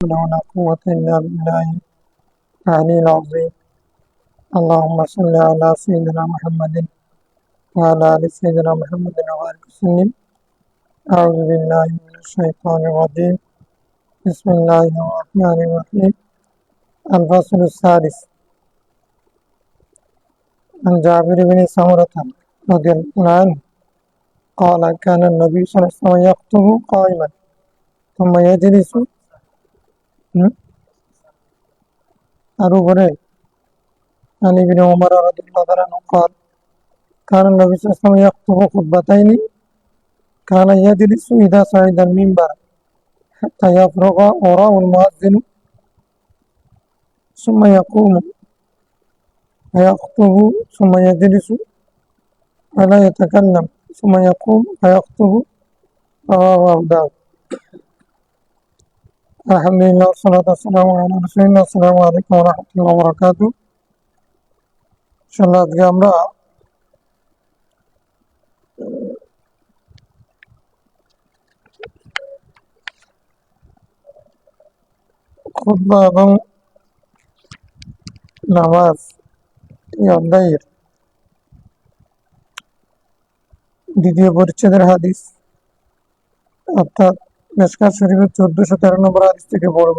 حول ولا قوة إلا بالله العلي العظيم. اللهم صل على سيدنا محمد وعلى آل سيدنا محمد وبارك وسلم. أعوذ بالله من الشيطان الرجيم. بسم الله الرحمن الرحيم. الفصل السادس. عن جابر بن سمرة رضي الله عنه قال كان النبي صلى الله عليه وسلم يخطب قائما ثم يجلس أروبري عن ابن عمر رضي الله عنه قال كان النبي صلى الله عليه وسلم يخطب خطبتين كان يجلس إذا صعد المنبر حتى يفرغ وراء المؤذن ثم يقوم فيخطب ثم يجلس ولا يتكلم ثم يقوم فيخطب. رواه أبو داود. الحمد لله والصلاة والسلام على رسول الله. السلام عليكم ورحمة الله وبركاته. ইনশাআল্লাহ আজকে আমরা খুতবা এবং নামাজ এই অধ্যায়ের দ্বিতীয় পরিচ্ছেদের হাদিস অর্থাৎ মিশকাত শরীফের 1413 নম্বর হাদিস থেকে পড়ব।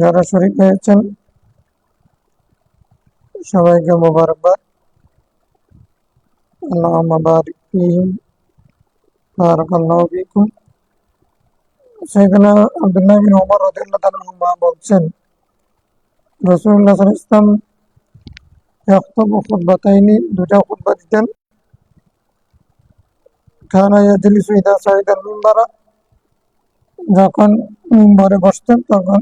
যারা শরীক হয়েছেন সবাইকে মোবারকবাদ। আল্লাহুম্মা বারিক ফীহিম বারাকাল্লাহু ফীকুম। সাইয়েদনা আব্দুল্লাহ বিন ওমর রাদিয়াল্লাহু আনহুমা বলছেন রাসূলুল্লাহ সাল্লাল্লাহু আলাইহি ওয়াসাল্লাম ইয়াখতুবু খুতবাতাইনি, দুটা খুতবা দিতেন। কানা ইয়াজলিসু ইযা সাইদাল মিম্বারা, যখন মিম্বরে বসতেন তখন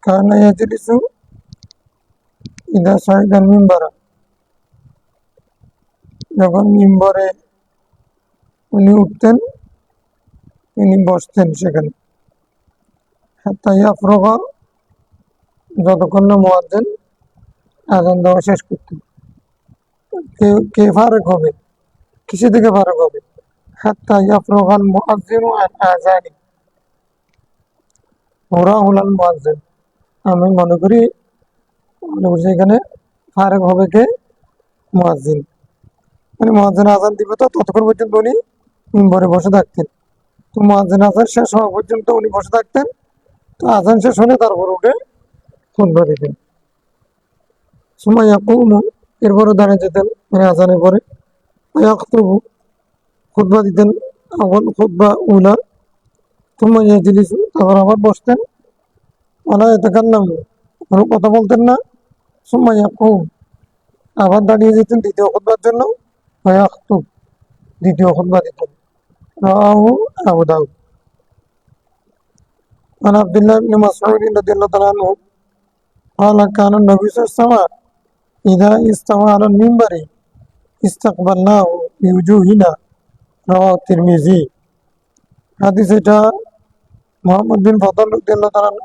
কানা ইয়াজলিসু ইযা সাইদাল মিম্বারা, যখন মিম্বরে উনি উঠতেন তিনি বসতেন সেখানে। হাত্তা ইয়াফরুগা, যতক্ষণ না মুয়াজ্জিন আযান দেওয়া শেষ করতেন। কে ফারেক হবে, কিসে থেকে ফারেক হবে? হাত্তা ইয়াফরুগাল মুয়াজ্জিনু আন আযানি ওরাহুলাল মুয়াজ্জিন। আমি মনে করি এখানে ফারেক হবে কে? মুয়াজ্জিন। মানে মুয়াজ্জিন আযান দিবে তো ততক্ষণ পর্যন্ত উনি মিম্বরে বসে থাকতেন। তো মুয়াজ্জিন আযান শেষ হওয়া পর্যন্ত উনি বসে থাকতেন। তো আযান শেষ হলে তারপর উঠে খুতবা দিতেন। সুম্মা ইয়াকুমু, এরপরে দাঁড়িয়ে যেতেন মানে আযানের পরে। ইয়াখতুবু, খুতবা দিতেন আউয়াল খুতবা উলা। সুম্মা ইয়াজলিসু, তারপর আবার বসতেন। ওয়ালা ইয়াতাকাল্লামু, কোনো কথা বলতেন না। সুম্মা ইয়াকুম, আবার দাঁড়িয়ে যেতেন দ্বিতীয় খুতবার জন্য। ইয়াখতুব, দ্বিতীয় খুতবা দিতেন। রাওয়াহু আবু দাউদ। عن عبد الله بن مسعود رضي الله تعالى عنه قال كان النبي صلى الله عليه وسلم إذا استوى على المنبر استقبلناه بوجوهنا. رواه الترمذي. হাদিস এটা মোহাম্মদ বিন ফদল রাদিয়াল্লাহু তাআলা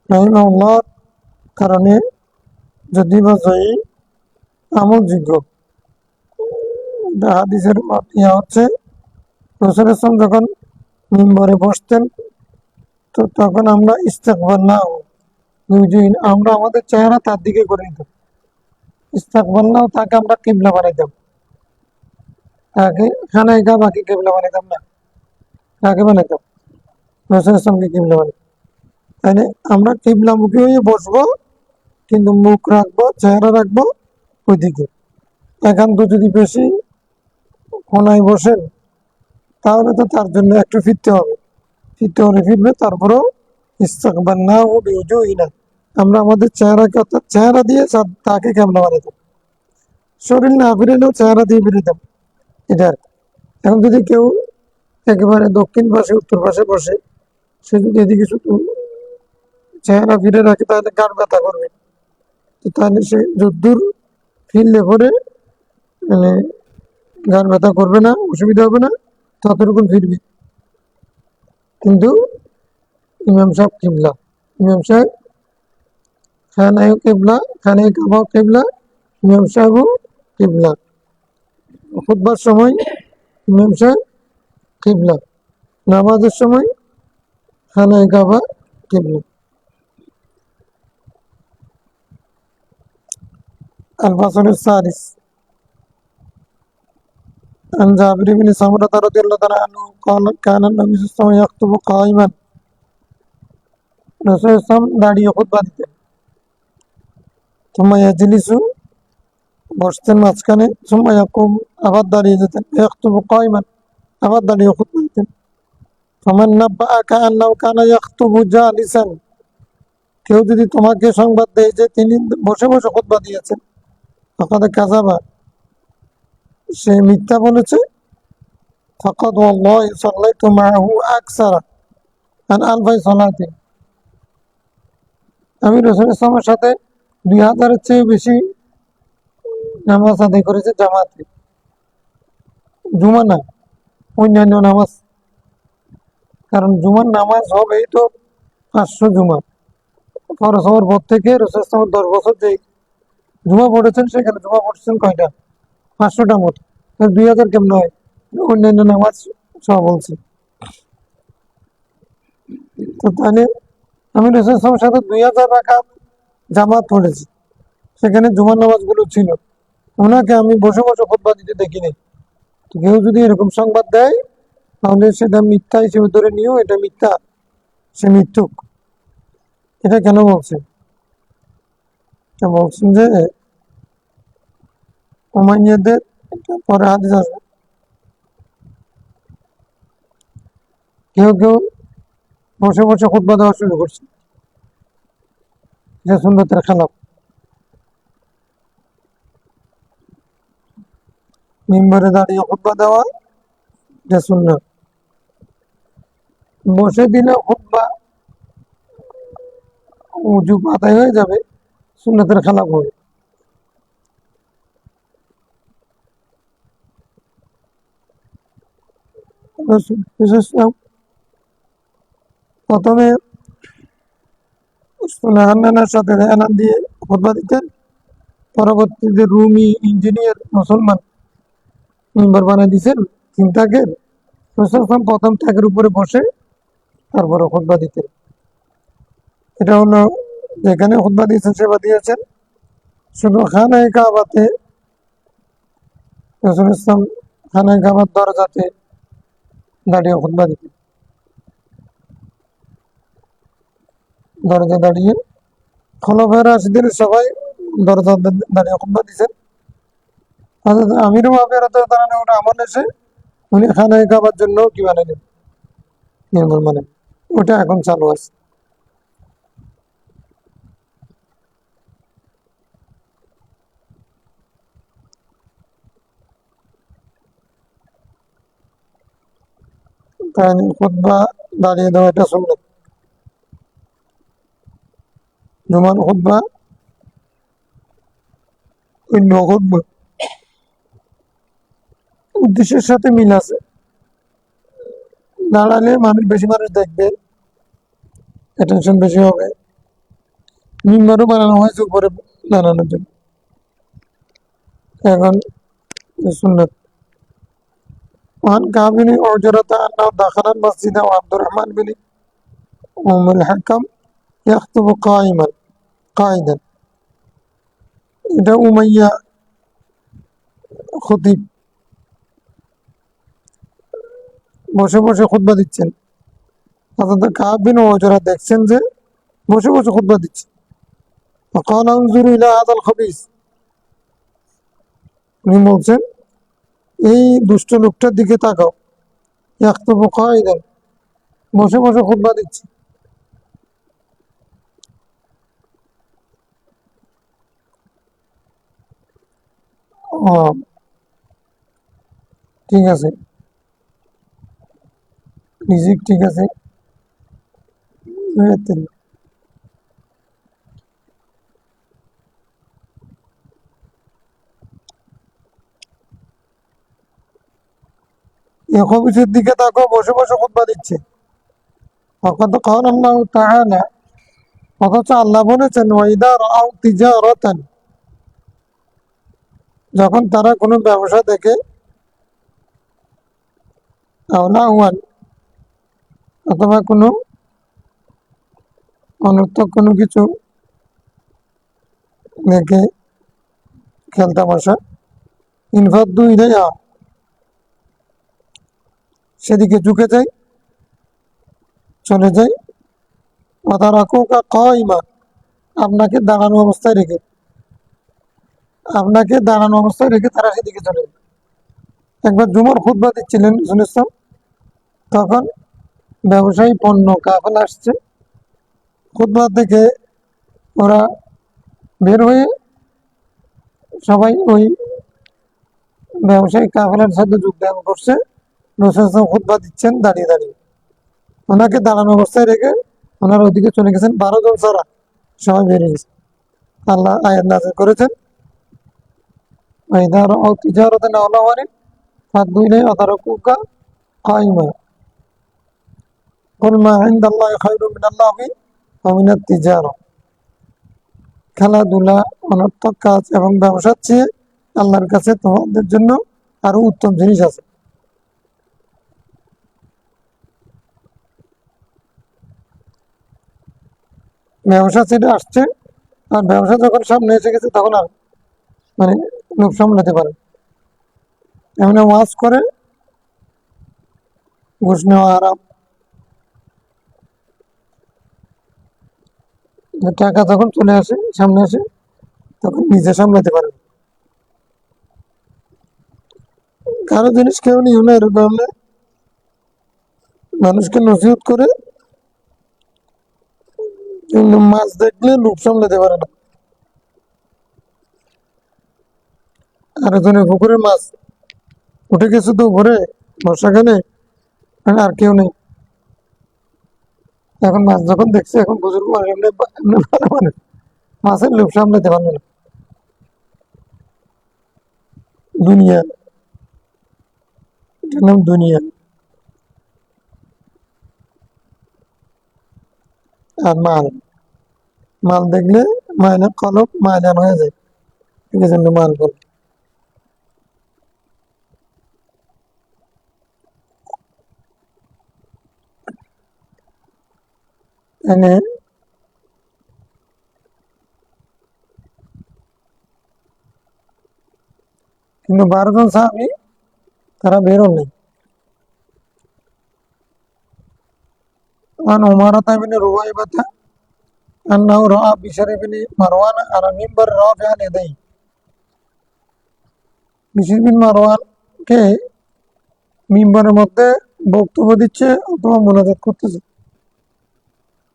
রাহিমাহুল্লাহ কারণে যদি বা সহি আমলযোগ্য। হাদিসের ইয়া হচ্ছে রাসূল সাল্লাল্লাহু যখন মিম্বরে বসতেন তো তখন আমরা ইস্তেকবালনাহু বিউজুহিনা, আমরা আমাদের চেহারা তার দিকে করে নিতাম। ইস্তেকবালনাহু, তাকে আমরা কিবলা বানাইতাম। তাকে খানায় কাবাকে কিবলা বানাইতাম না, তাকে বানাইতাম রাসূল সাল্লাল্লাহু কিবলা বানাই। তাই আমরা কিবলামুখী হয়ে বসবো, কিন্তু মুখ রাখবো, চেহারা রাখবো ওইদিকে। একান্ত যদি বেশি কোনায় বসেন তাহলে তো তার জন্য একটু ফিরতে হবে, ফিরতে হলে ফিরবে। তারপরেও ইস্তেকবালনাহু বিউজুহিনা, আমরা আমাদের চেহারাকে অর্থাৎ চেহারা দিয়ে তাকে কিবলা বানাইতাম। শরীর না ফিরেলেও চেহারা দিয়ে ফিরিতাম, এটা আর কি। এখন যদি কেউ একেবারে দক্ষিণ পাশে উত্তর পাশে বসে, সে যদি এদিকে শুধু চেহারা ফিরে রাখে তাহলে গাঁট ব্যথা করবে। তো তাহলে সে যদ্দূর ফিরলে পরে মানে গাঁট ব্যথা করবে না, অসুবিধা হবে না, ততটুকু ফিরবে। কিন্তু ইমাম সাহেব কিবলা, ইমাম সাহেব খানায় কিবলা, খানায় কাবাও কিবলা, ইমাম সাহেবও কিবলা। খুতবার সময় ইমাম সাহেব কিবলা, নামাজের সময় খানায় কাবা কিবলা। الفصل السادس عن جابر بن سمرة رضي الله تعالى عنه قال كان النبي صلى الله عليه وسلم يخطب قائما। রাসূল সাল্লাল্লাহু আলাইহি দাঁড়িয়ে খুতবা দিতেন। থুম্মা ইয়াজলিসু, বসতেন মাঝখানে। থুম্মা ইয়াকুম, আবার দাঁড়িয়ে যেতেন। ইয়াখতুবু কায়মান, আবার দাঁড়িয়ে খুতবা দিতেন। ফামান নাব্বাআকা আন্নাহু কানা ইয়াখতুবু জালিসান, কেউ যদি তোমাকে সংবাদ দেয় যে তিনি বসে বসে খুতবা দিয়েছেন, ফাকাদ কাযাবা, সে মিথ্যা বলেছে। ফাকাদ ওয়াল্লাহি সাল্লাইতু মাআহু আকসারা আন আলফি সালাতিন, আমি রাসূলের সাল্লাল্লাহু সাথে 2000-এর চেয়ে বেশি নামাজ আদায় করেছে জামাতে। জুমা না, অন্যান্য নামাজ, কারণ জুমার নামাজ হবে তো 500 জুমা। ফরজ হওয়ার পর থেকে রাসূল সাল্লাল্লাহু আলাইহি 10 বছর যে জুমা পড়েছেন, সেখানে জুমা পড়ছেন কয়টা? 500টা মতো। 2000 কেমন হয়? অন্যান্য নামাজ সব বলছে। তো তাহলে আমি রাসূল সাল্লাল্লাহু আলাইহি সাথে 2000 রাকাত জামাত পড়েছি, সেখানে জুমার নামাজগুলো ছিল। ওনাকে আমি বসে বসে খুতবা দিতে দেখিনি। তো কেউ যদি এরকম সংবাদ দেয়, তাহলে সেটা মিথ্যা হিসেবে ধরে নিও, এটা মিথ্যা, সে মিথ্যুক। এটা কেন বলছেন? বলছেন যে উমাইয়াদের, পরে হাদিস আসবে, কেউ কেউ বসে বসে খুতবা দেওয়া শুরু করছে, যে সুন্নতের খেলাফ। মিম্বরে দাঁড়িয়ে খুতবা দেওয়া যে সুন্নত, বসে দিলে খুতবা উজু আদায় হয়ে যাবে, সুন্নতের খেলাফ হবে। প্রথমে হান্নানের সাথে এলান দিয়ে খুতবা দিতেন, পরবর্তীতে রুমি ইঞ্জিনিয়ার মুসলমান মেম্বার বানিয়ে দিয়েছেন 3 তাকের। প্রথম তাকের উপরে বসে তারপরে খুতবা দিতেন। এটা হলো যেখানে খুতবা দিয়েছেন সেবা দিয়েছেন। শুধু খানায় কাবাতে রাসূল ইসলাম খানায় কাবার দরজাতে দাঁড়িয়ে খুতবা দিতেন, দরজা দাঁড়িয়ে। খোলাফায়ে রাশিদিন সবাই দরজা দাঁড়িয়ে খুতবা দিয়েছেন। হযরত আমির মুআবিয়া রাদিয়াল্লাহু তাআলা ওটা আমল এসে উনি খানায় কাবার জন্য কি বানালেন? নির্মল মানে, ওটা এখন চালু আছে। তাই খুতবা দাঁড়িয়ে দেওয়া এটা সুন্নাত। জুমার খুতবা অন্য খুতবা উদ্দেশ্যের সাথে মিল আছে। দাঁড়ালে বেশি মানুষ দেখবে, অ্যাটেনশন বেশি হবে। মিম্বারও বানানো হয়েছে উপরে দাঁড়ানোর জন্য, এখন সুন্নাত। وعن كعب بن عجرة أنه دخل المسجد وعبد الرحمن بن أم الحكم يخطب قائدا। এটা উমাইয়া খতিব বসে বসে খুতবা দিচ্ছেন। অর্থাৎ কাব বিন ওজরা দেখছেন যে বসে বসে খুতবা দিচ্ছে। فقال انظروا إلى هذا الخبيث, উনি বলছেন এই দুষ্ট লোকটার দিকে তাকাও। ইয়াখতুবু কায়িদান, বসে বসে খুতবা দিচ্ছে। ঠিক আছে, রিজিক ঠিক আছে। খবিসের দিকে তাকাও, বসে বসে খুতবা দিচ্ছে। ফাকাদ ক্বালা আল্লাহু তাআলা, অথচ আল্লাহ বলেছেন ওয়াইদা রাআউ তিজারাতান, যখন তারা কোনো ব্যবসা দেখে, আওলা ওয়ান, অথবা কোনো অনর্থক কোনো কিছু দেখে খেলতামাশা, ইনফাদ্দু ইলাইহা, সেদিকে ঝুঁকে যায়, চলে যায়, ওয়াতারাকুকা কাইমা, আপনাকে দাঁড়ানো অবস্থায় রেখে, তারা সেদিকে চলে যায়। একবার জুমার খুতবা দিচ্ছিলেন রাসূল ইসলাম, তখন ব্যবসায়ী পণ্য কাফেলা আসছে, খুতবা থেকে ওরা বের হয়ে সবাই ওই ব্যবসায়ী কাফেলার সাথে যোগদান করছে। রাসূল ইসলাম খুতবা দিচ্ছেন দাঁড়িয়ে দাঁড়িয়ে, ওনাকে দাঁড়ানো অবস্থায় রেখে ওনার ওইদিকে চলে গেছেন, 12 জন ছাড়া সবাই বেরিয়ে গেছে। আল্লাহ আয়াত নাযিল করেছেন, ওয়াইদা রাআউ তিজারাতান আও লাহওয়ান ফাদ্দু ইলাইহা ওয়াতারাকুকা কাইমা কুল মা ইনদাল্লাহি খায়রুম মিনাল লাহবি ওয়া মিনাত তিজারা। খেলাধুলা, অনর্থক কাজ এবং ব্যবসার চেয়ে আল্লাহর কাছে তোমাদের জন্য আরো উত্তম জিনিস আছে। ব্যবসা ছেড়ে আসছে, আর ব্যবসা যখন সামনে এসে গেছে তখন আর মানে লোভ সামলাতে পারে, এমন ওয়াজ করে ঘুষ নেওয়া হারাম, টাকা যখন চলে আসে সামনে আসে তখন নিজে সামলাতে পারে না। কারো জিনিস কেউ নিও না, এরকম হলে মানুষকে নসিহত করে, কিন্তু মাছ দেখলে লোভ সামলাতে পারে না। আর একজনের পুকুরে মাছ উঠে গেছে তো উপরে, বর্ষাকালে আর কেউ নেই, এখন মাছ যখন দেখছে, এখন বুজুর্গ মানুষ এমনি এমনি ভালো মানুষ মাছের লোভ সামলাতে পারবে না। দুনিয়া, এটার নাম দুনিয়া। আর মাল, মাল দেখলে মায়না কলব মায়লান হয়ে যায়, এই জন্য মাল বলে। এনে কিন্তু 12 জন সাহাবী তারা বেরোন নাই। عن عمارة بن رويبة أنه رأى بشر بن مروان على منبر رافعا يديه। বিশির বিন মারওয়ানকে মিম্বরের মধ্যে বক্তব্য দিচ্ছে অথবা মোনাজাত করতেছে,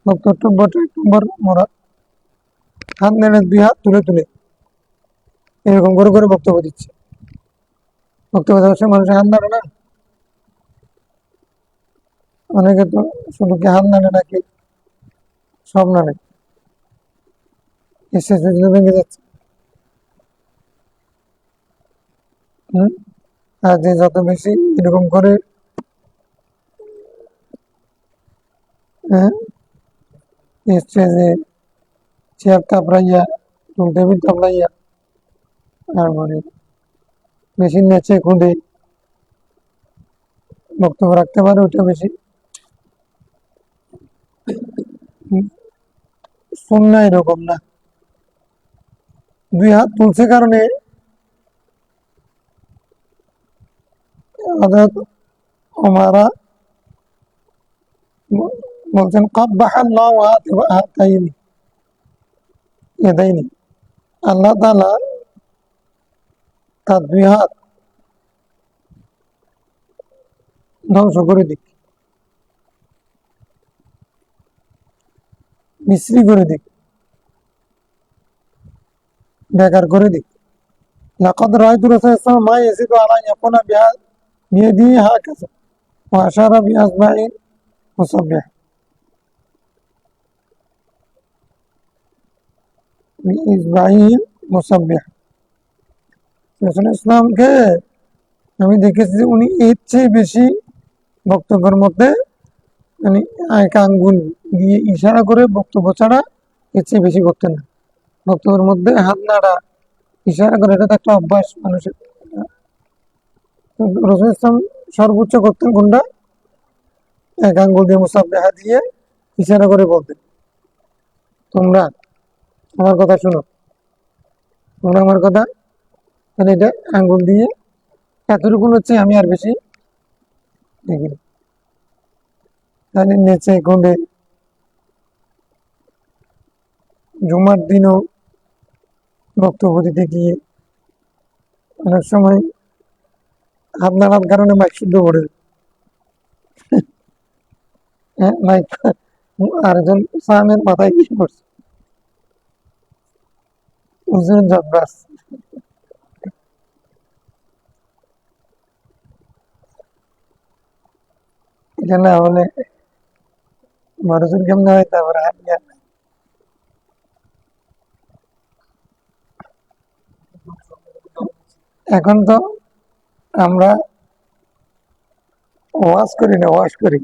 বক্তব্য মরা, হাত নেড়ে 2 হাত তুলে তুলে এরকম করে করে বক্তব্য দিচ্ছে। বক্তব্য দেওয়ার সময় মানুষের হাত নাড়ে না, অনেকে তো শুধু কি হাত নাড়ে নাকি সব নাড়ে, এসে ভেঙে যাচ্ছে। আর যে যত বেশি এরকম করে স্টেজে চেয়ার তাপড়াইয়া, টুল টেবিল তাপড়াইয়া, তারপরে বেশি নেচে খুঁড়ে বক্তব্য রাখতে পারে, ওটা বেশি সুন্নাহ এরকম না। 2 হাত তুলছে কারণে হযরত ওমরা বলছেন কাব্বাহাল্লাহু হাতাইনি ইয়াদাইনি, আল্লাহ তাআলা তার 2 হাত ধ্বংস করে দিক, মিশ্রি করে দিক, বেকার করে দিক। লাকাদ রাআইতু রাসূলাল্লাহ মা ইয়াসিদু আলা ইয়াকুনা বিয়াদিহি হাকাযা ওয়া আশারা বিআসবাইহি মুসাব্বিহ, বিইসবাইহি মুসাব্বিহ। রাসূল ইসলামকে আমি দেখেছি উনি এর চেয়ে বেশি বক্তব্যের মধ্যে মানে এক আঙ্গুল দিয়ে ইশারা করে বক্তব্য ছাড়া এর চেয়ে বেশি করতেন না। বক্তব্যের মধ্যে হাত নাড়া, ইশারা করে, এটা তো একটা অভ্যাস মানুষের। রাসূল ইসলাম সর্বোচ্চ করতেন কোনটা? এক আঙ্গুল দিয়ে মুসাফিহা দিয়ে ইশারা করে বলতেন, তোমরা আমার কথা শোনো, তোমরা আমার কথা, মানে এটা আঙ্গুল দিয়ে এতটুকু হচ্ছে, আমি আর বেশি দেখিনি। তাহলে নেচে কোলে জুমার দিনও বক্তব্য দিতে গিয়ে অনেক সময় হাত নাড়ার কারণে মাইক শুদ্ধ পড়ে যায়। হ্যাঁ, মাইক আরেকজন সামের মাথায় গিয়ে পড়ছে, হুজুর জব্বাস। এটা না হলে মানুষের কেমন হয়, তারপরে হাত নিয়ে এখন তো আমরা ওয়াজ করি না, ওয়াজ করি।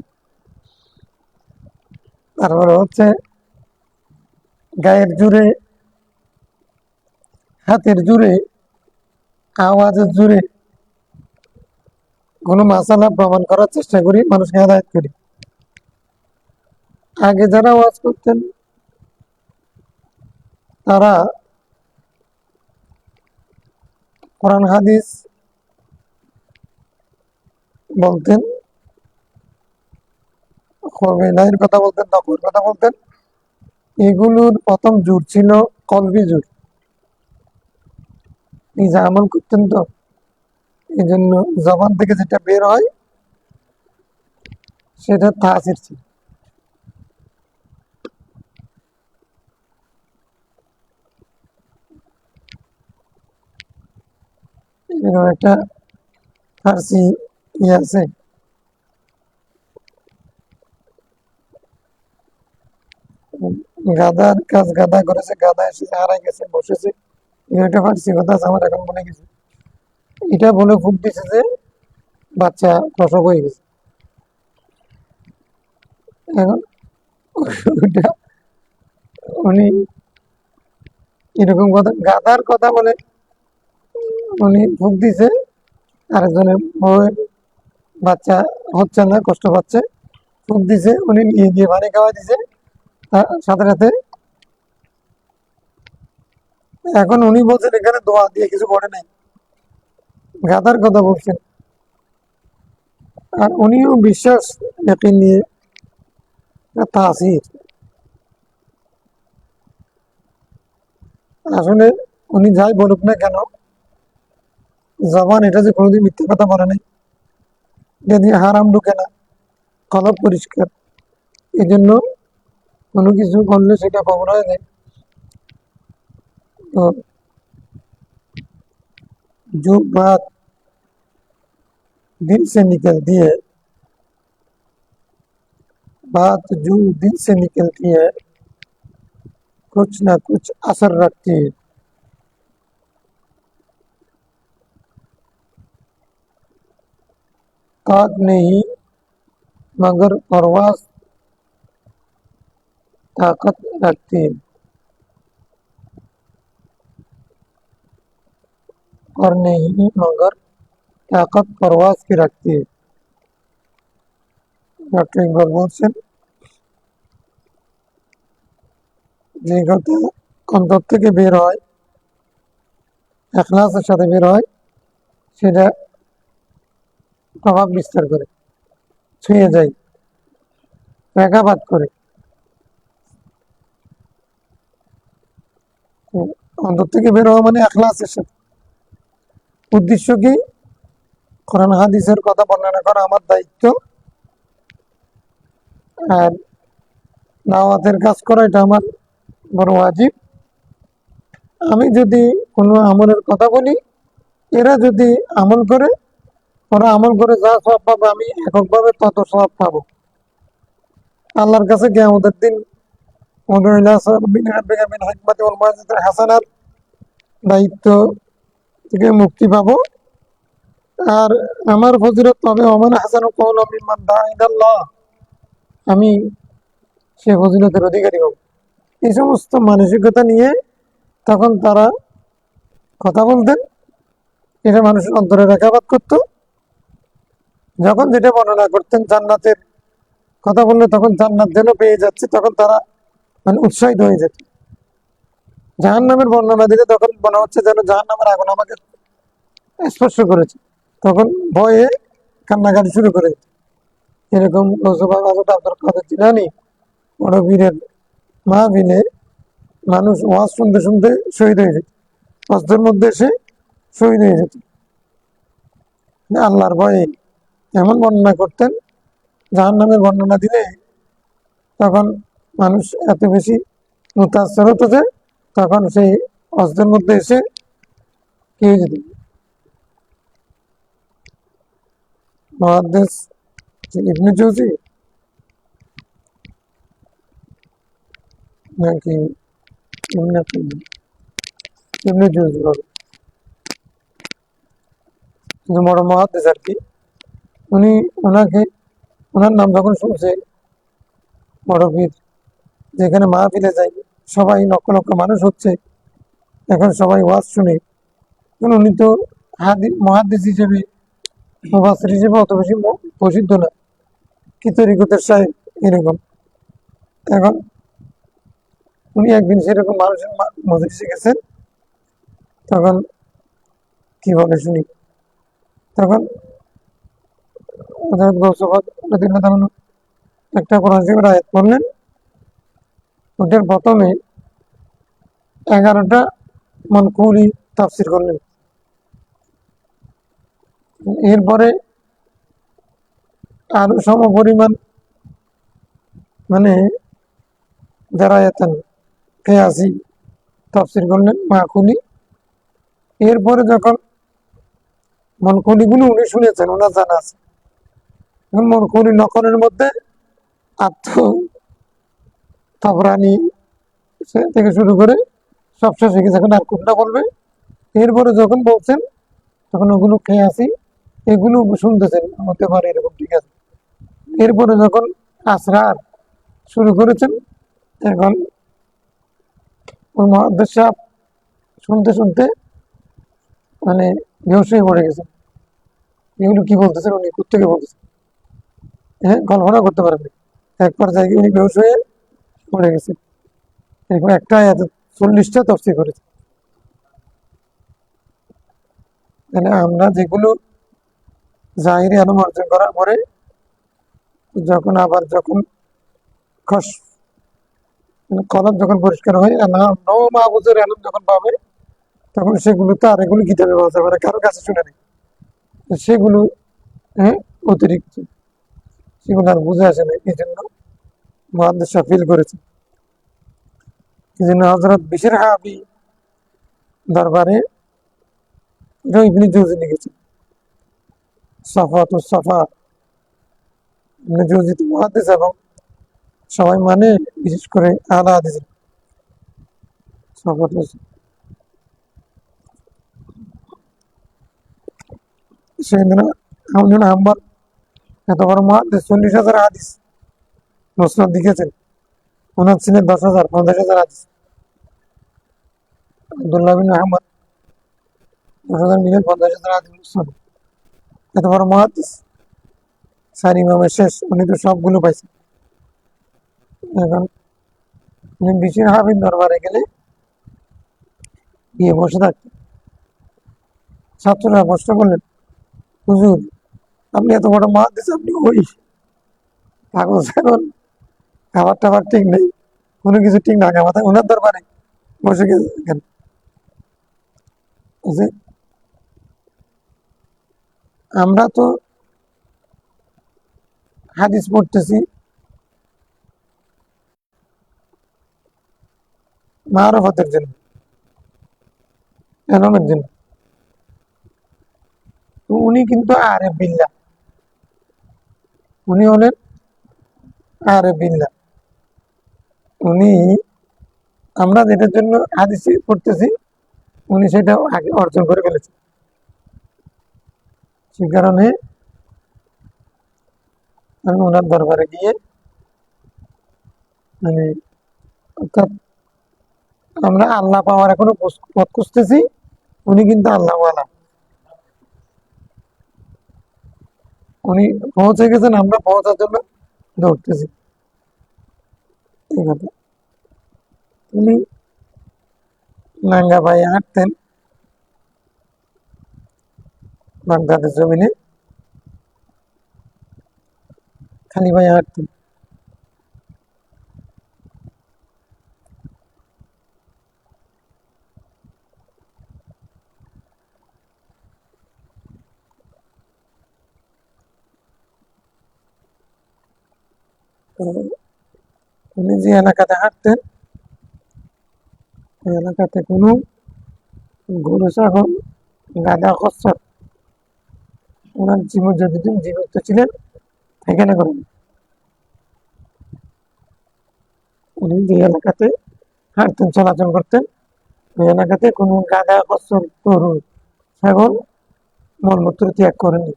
তারপরে হচ্ছে গায়ের জোরে, হাতের জোরে, আওয়াজের জোরে কোনো মাসালা প্রমাণ করার চেষ্টা করি, মানুষকে হেদায়েত করি। আগে যারা ওয়াজ করতেন তারা কোরআন হাদিস বলতেন, খোরবেদাইয়ের কথা বলতেন, তকওয়ার কথা বলতেন। এগুলোর প্রথম জোর ছিল কলবি জোর, নিজে আমল করতেন তো, এই জন্য জবান থেকে যেটা বের হয় সেটা তাসির ছিল। এরকম একটা ফার্সি ইয়ে আছে, গাদার কাজ গাদা করেছে, গাদা এসেছে হারাই গেছে বসেছে, এটা ফার্সি কথা আছে, আমার এখন মনে গেছে। এটা বলে ফুক দিছে যে বাচ্চা প্রসব হয়ে গেছে। এখন ওইটা উনি এরকম কথা গাদার কথা বলে উনি ফুক দিছে, আরেকজনের বউয়ের বাচ্চা হচ্ছে না, কষ্ট পাচ্ছে, ফুক দিছে, উনি নিয়ে গিয়ে পানি খাওয়া দিছে তার সাথে সাথে। এখন উনি বলছেন এখানে দোয়া দিয়ে কিছু করে নাই, গাদার কথা বলছেন। আর উনিও বিশ্বাস ইয়াকিন নিয়ে তাসির, আসলে উনি যাই বলুক না কেন, জবান এটা যে কোনোদিন মিথ্যা কথা বলে নাই, এটা দিয়ে হারাম ঢুকে না, কলব পরিষ্কার। এই জন্য কোনো কিছু করলে সেটা কবর হয়ে যায়। তো जो बात दिल से निकलती है, बात जो दिल से निकलती है कुछ ना कुछ असर रखती है। ताक नहीं मगर परवाज ताकत रखती है, और नहीं मगर ताकत परवाज की रखती है। ডক্টর ইকবাল বলছেন যে কথা অন্তর থেকে বের হয়, এখলাসের সাথে বের হয়, সেটা প্রভাব বিস্তার করে, ছুঁয়ে যায়, রেখাপাত করে। অন্তর থেকে বের হওয়া মানে এখলাসের সাথে। উদ্দেশ্য কি? কোরআন হাদিসের কথা বর্ণনা করা আমার দায়িত্ব, আর দাওয়াতের কাজ করা এটা আমার বড় ওয়াজিব। আমি যদি কোনো আমলের কথা বলি, এরা যদি আমল করে, ওরা আমল করে যা সব পাবে আমি এককভাবে তত সব পাবো আল্লাহর কাছে। কিয়ামতের দিন হাসানার দায়িত্ব থেকে মুক্তি পাবো। আর আমার ফজিলত পাবে ওমান হাসান কওলাম মিম্মান দাআ ইলাল্লাহ, আমি সে ফজিলতের অধিকারী হব। এই সমস্ত মানসিকতা নিয়ে তখন তারা কথা বলতেন, এটা মানুষের অন্তরে রেখাপাত করত। যখন যেটা বর্ণনা করতেন জান্নাতের কথা বললে তখন জান্নাত যেন পেয়ে যাচ্ছে, তখন তারা মানে উৎসাহিত হয়ে যেত। জাহান্নামের বর্ণনা দিলে তখন মনে হচ্ছে যেন জাহান্নামের আগুন আমাকে স্পর্শ করেছে, তখন ভয়ে কান্নাকাটি শুরু করে। এরকম আব্দুল কাদের জিলানী বড় বীরের মাহফিলে মানুষ ওয়াজ শুনতে শুনতে শহীদ হয়ে যেত, কষ্টের মধ্যে এসে শহীদ হয়ে যেত আল্লাহর ভয়ে। এমন বর্ণনা করতেন, জাহান্নামের বর্ণনা দিলে তখন মানুষ এত বেশি মুতাসসির হতো যে তখন সেই অস্ত্রের মধ্যে এসে কি হয়ে যেত। মুহাদ্দিস ইবনে জৌজি নাকি ইবনে কাইয়িম, ইবনে জৌজি হবে, বড় মুহাদ্দিস আর কি। উনি ওনাকে ওনার নাম যখন শুনছে বড় বীর, যেখানে মাহফিলে যাই সবাই লক্ষ লক্ষ মানুষ হচ্ছে, এখন সবাই ওয়াজ শুনে, উনি তো মুহাদ্দিস হিসেবে মুফাসসির হিসেবে অত বেশি প্রসিদ্ধ না, কি তরিকতের সাহেব এরকম। এখন উনি একদিন সেরকম মানুষের মজলিসে গেছেন, তখন কি বলে শুনি, তখন একটা কোরআন শরীফের আয়াত পড়লেন, ওটার প্রথমে 11টা মানকুলি তাফসির করলেন। এরপরে আরো সম পরিমাণ মানে যারা এতেন কেয়াসি তাফসির করলেন মাকুলি। এরপরে যখন মনকুলিগুলো উনি শুনেছেন, ওনার জানা আছে, মনকুলি নকলের মধ্যে আত্ম তাবরানি থেকে শুরু করে সব শেষে গেছে, এখন আর কোনটা বলবে। এরপরে যখন বলছেন তখন ওগুলো খেয়ে আসি, এগুলো শুনতেছেন, হতে পারে এরকম, ঠিক আছে। এরপরে যখন আসরার শুরু করেছেন, এখন ওই মহাদ্দেশ সাহেব শুনতে শুনতে মানে বেহুশ হয়ে পড়ে গেছেন। এগুলো কি বলতেছেন, উনি কোথেকে বলতেছেন, হ্যাঁ কল্পনা করতে পারেননি। এক পর্যায়ে উনি বেহুশ হয়ে পড়ে গেছেন। এরকম একটা 40টা তফসির করেছে। মানে আমরা যেগুলো জাহিরি আলম অর্জন করার পরে যখন আবার যখন খস কলম যখন পরিষ্কার হয় মাহবুজের আলম যখন পাবে, তখন সেগুলো তো আর এগুলো কিতাবে পাওয়া যাবে না, কারো কাছে শুনে নেই সেগুলো, হ্যাঁ অতিরিক্ত, সেগুলো আর বুঝে আসে না। এই জন্য মুহাদ্দিস ফিল করেছে, এই জন্য হযরত বিশর হাফি দরবারে ইবনে জৌজি লিখেছেন সাফাতুস সাফা। ইবনে জৌজি তো মুহাদ্দিস এবং সবাই মানে, বিশেষ করে আহলে হাদিস সাফাতুস। সেদিনা আহমদ হাম্বল এত বড় মুহাদ্দিস, 40,000 হাদিস মুসনাদ লিখেছেন। ওনার ছিলেন 10,000 50,000 হাদিস। আব্দুল্লাহ বিন আহমদ 10,000 মিলে 50,000 হাদিস মুসনাদ। এত বড় মুহাদ্দিস, 4 ইমামের শেষ, উনি তো সবগুলো পাইছেন। এখন উনি বিশর হাফির দরবারে গেলে গিয়ে বসে থাকতেন। ছাত্ররা প্রশ্ন করলেন, হুজুর আপনি এত বড় মুহাদ্দিস, আপনি ওই পাগল ছাগল, খাবার টাবার ঠিক নেই, কোনো কিছু ঠিক না, মাথায় ওনার দরবারে বসে গেছেন। যে আমরা তো হাদিস পড়তেছি মারফতের জন্য, এলমের জন্য, তো উনি কিন্তু আরেফ বিল্লাহ, উনি হলেন আরেফ বিল্লাহ। উনি আমরা যেটার জন্য হাদিস পড়তেছি, উনি সেটা আগে অর্জন করে ফেলেছেন। সে কারণে আমি ওনার দরবারে গিয়ে মানে অর্থাৎ আমরা আল্লাহ পাওয়ার এখনো পথ খুঁজতেছি, উনি কিন্তু আল্লাহওয়ালা। উনি পৌঁছে গেছেন, আমরা পৌঁছার জন্য দৌড়তেছি। এই কথা। উনি নাঙ্গা পায়ে হাঁটতেন বাগদাদের জমিনে, খালি পায়ে হাঁটতেন। তো উনি যে এলাকাতে হাঁটতেন, ওই এলাকাতে কোনো গরু ছাগল গাধা খচ্চর ওনার জীবন যতদিন জীবিত ছিলেন এখানে করেন। উনি যে এলাকাতে হাঁটতেন চলাচল করতেন, ওই এলাকাতে কোনো গাধা খচ্চর গরু ছাগল মলমূত্র ত্যাগ করেনি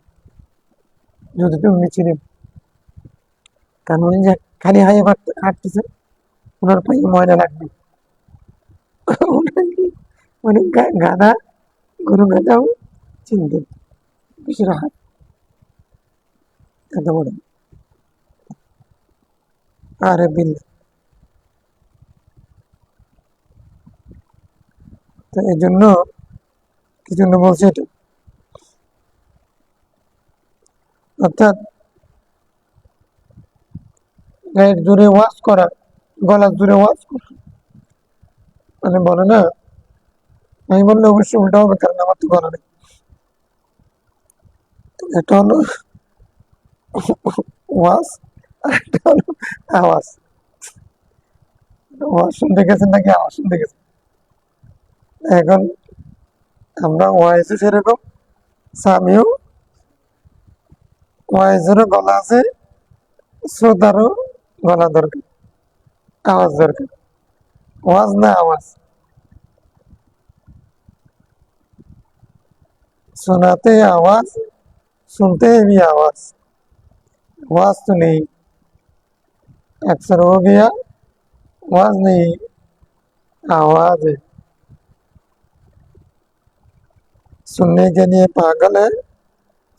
যতদিন উনি ছিলেন। কারণ উনি যে খালি হাইয়ে হাঁটতেছেন, ওনার পায়ে ময়লা লাগবে। মানে গাধা গরু গাধাও চিনতেন বিশের হাত এত বড়। আরে বিল, তো এই জন্য কি জন্য বলছে এটা, অর্থাৎ গায়ের জোরে ওয়াজ করা, গলার জোরে ওয়াজ করা, মানে বলে না, আমি বললে অবশ্যই উল্টা হবে, কারণ আমার তো গলা নেই। তো এটা হলো ওয়াজ, আর এটা হলো আওয়াজ। ওয়াজ শুনতে গেছেন নাকি আওয়াজ শুনতে গেছেন? এখন আমরা ওয়াইজে সেরকম, সামিও ওয়াইজেরও গলা আছে, শ্রোতারও গলা দরকার, আওয়াজ দরকার। ওয়াজ না আওয়াজ, सुनाते आवाज सुनते भी आवाज, आवाज तो नहीं, अक्सर हो गया आवाज नहीं, आवाज है। सुनने के लिए पागल है,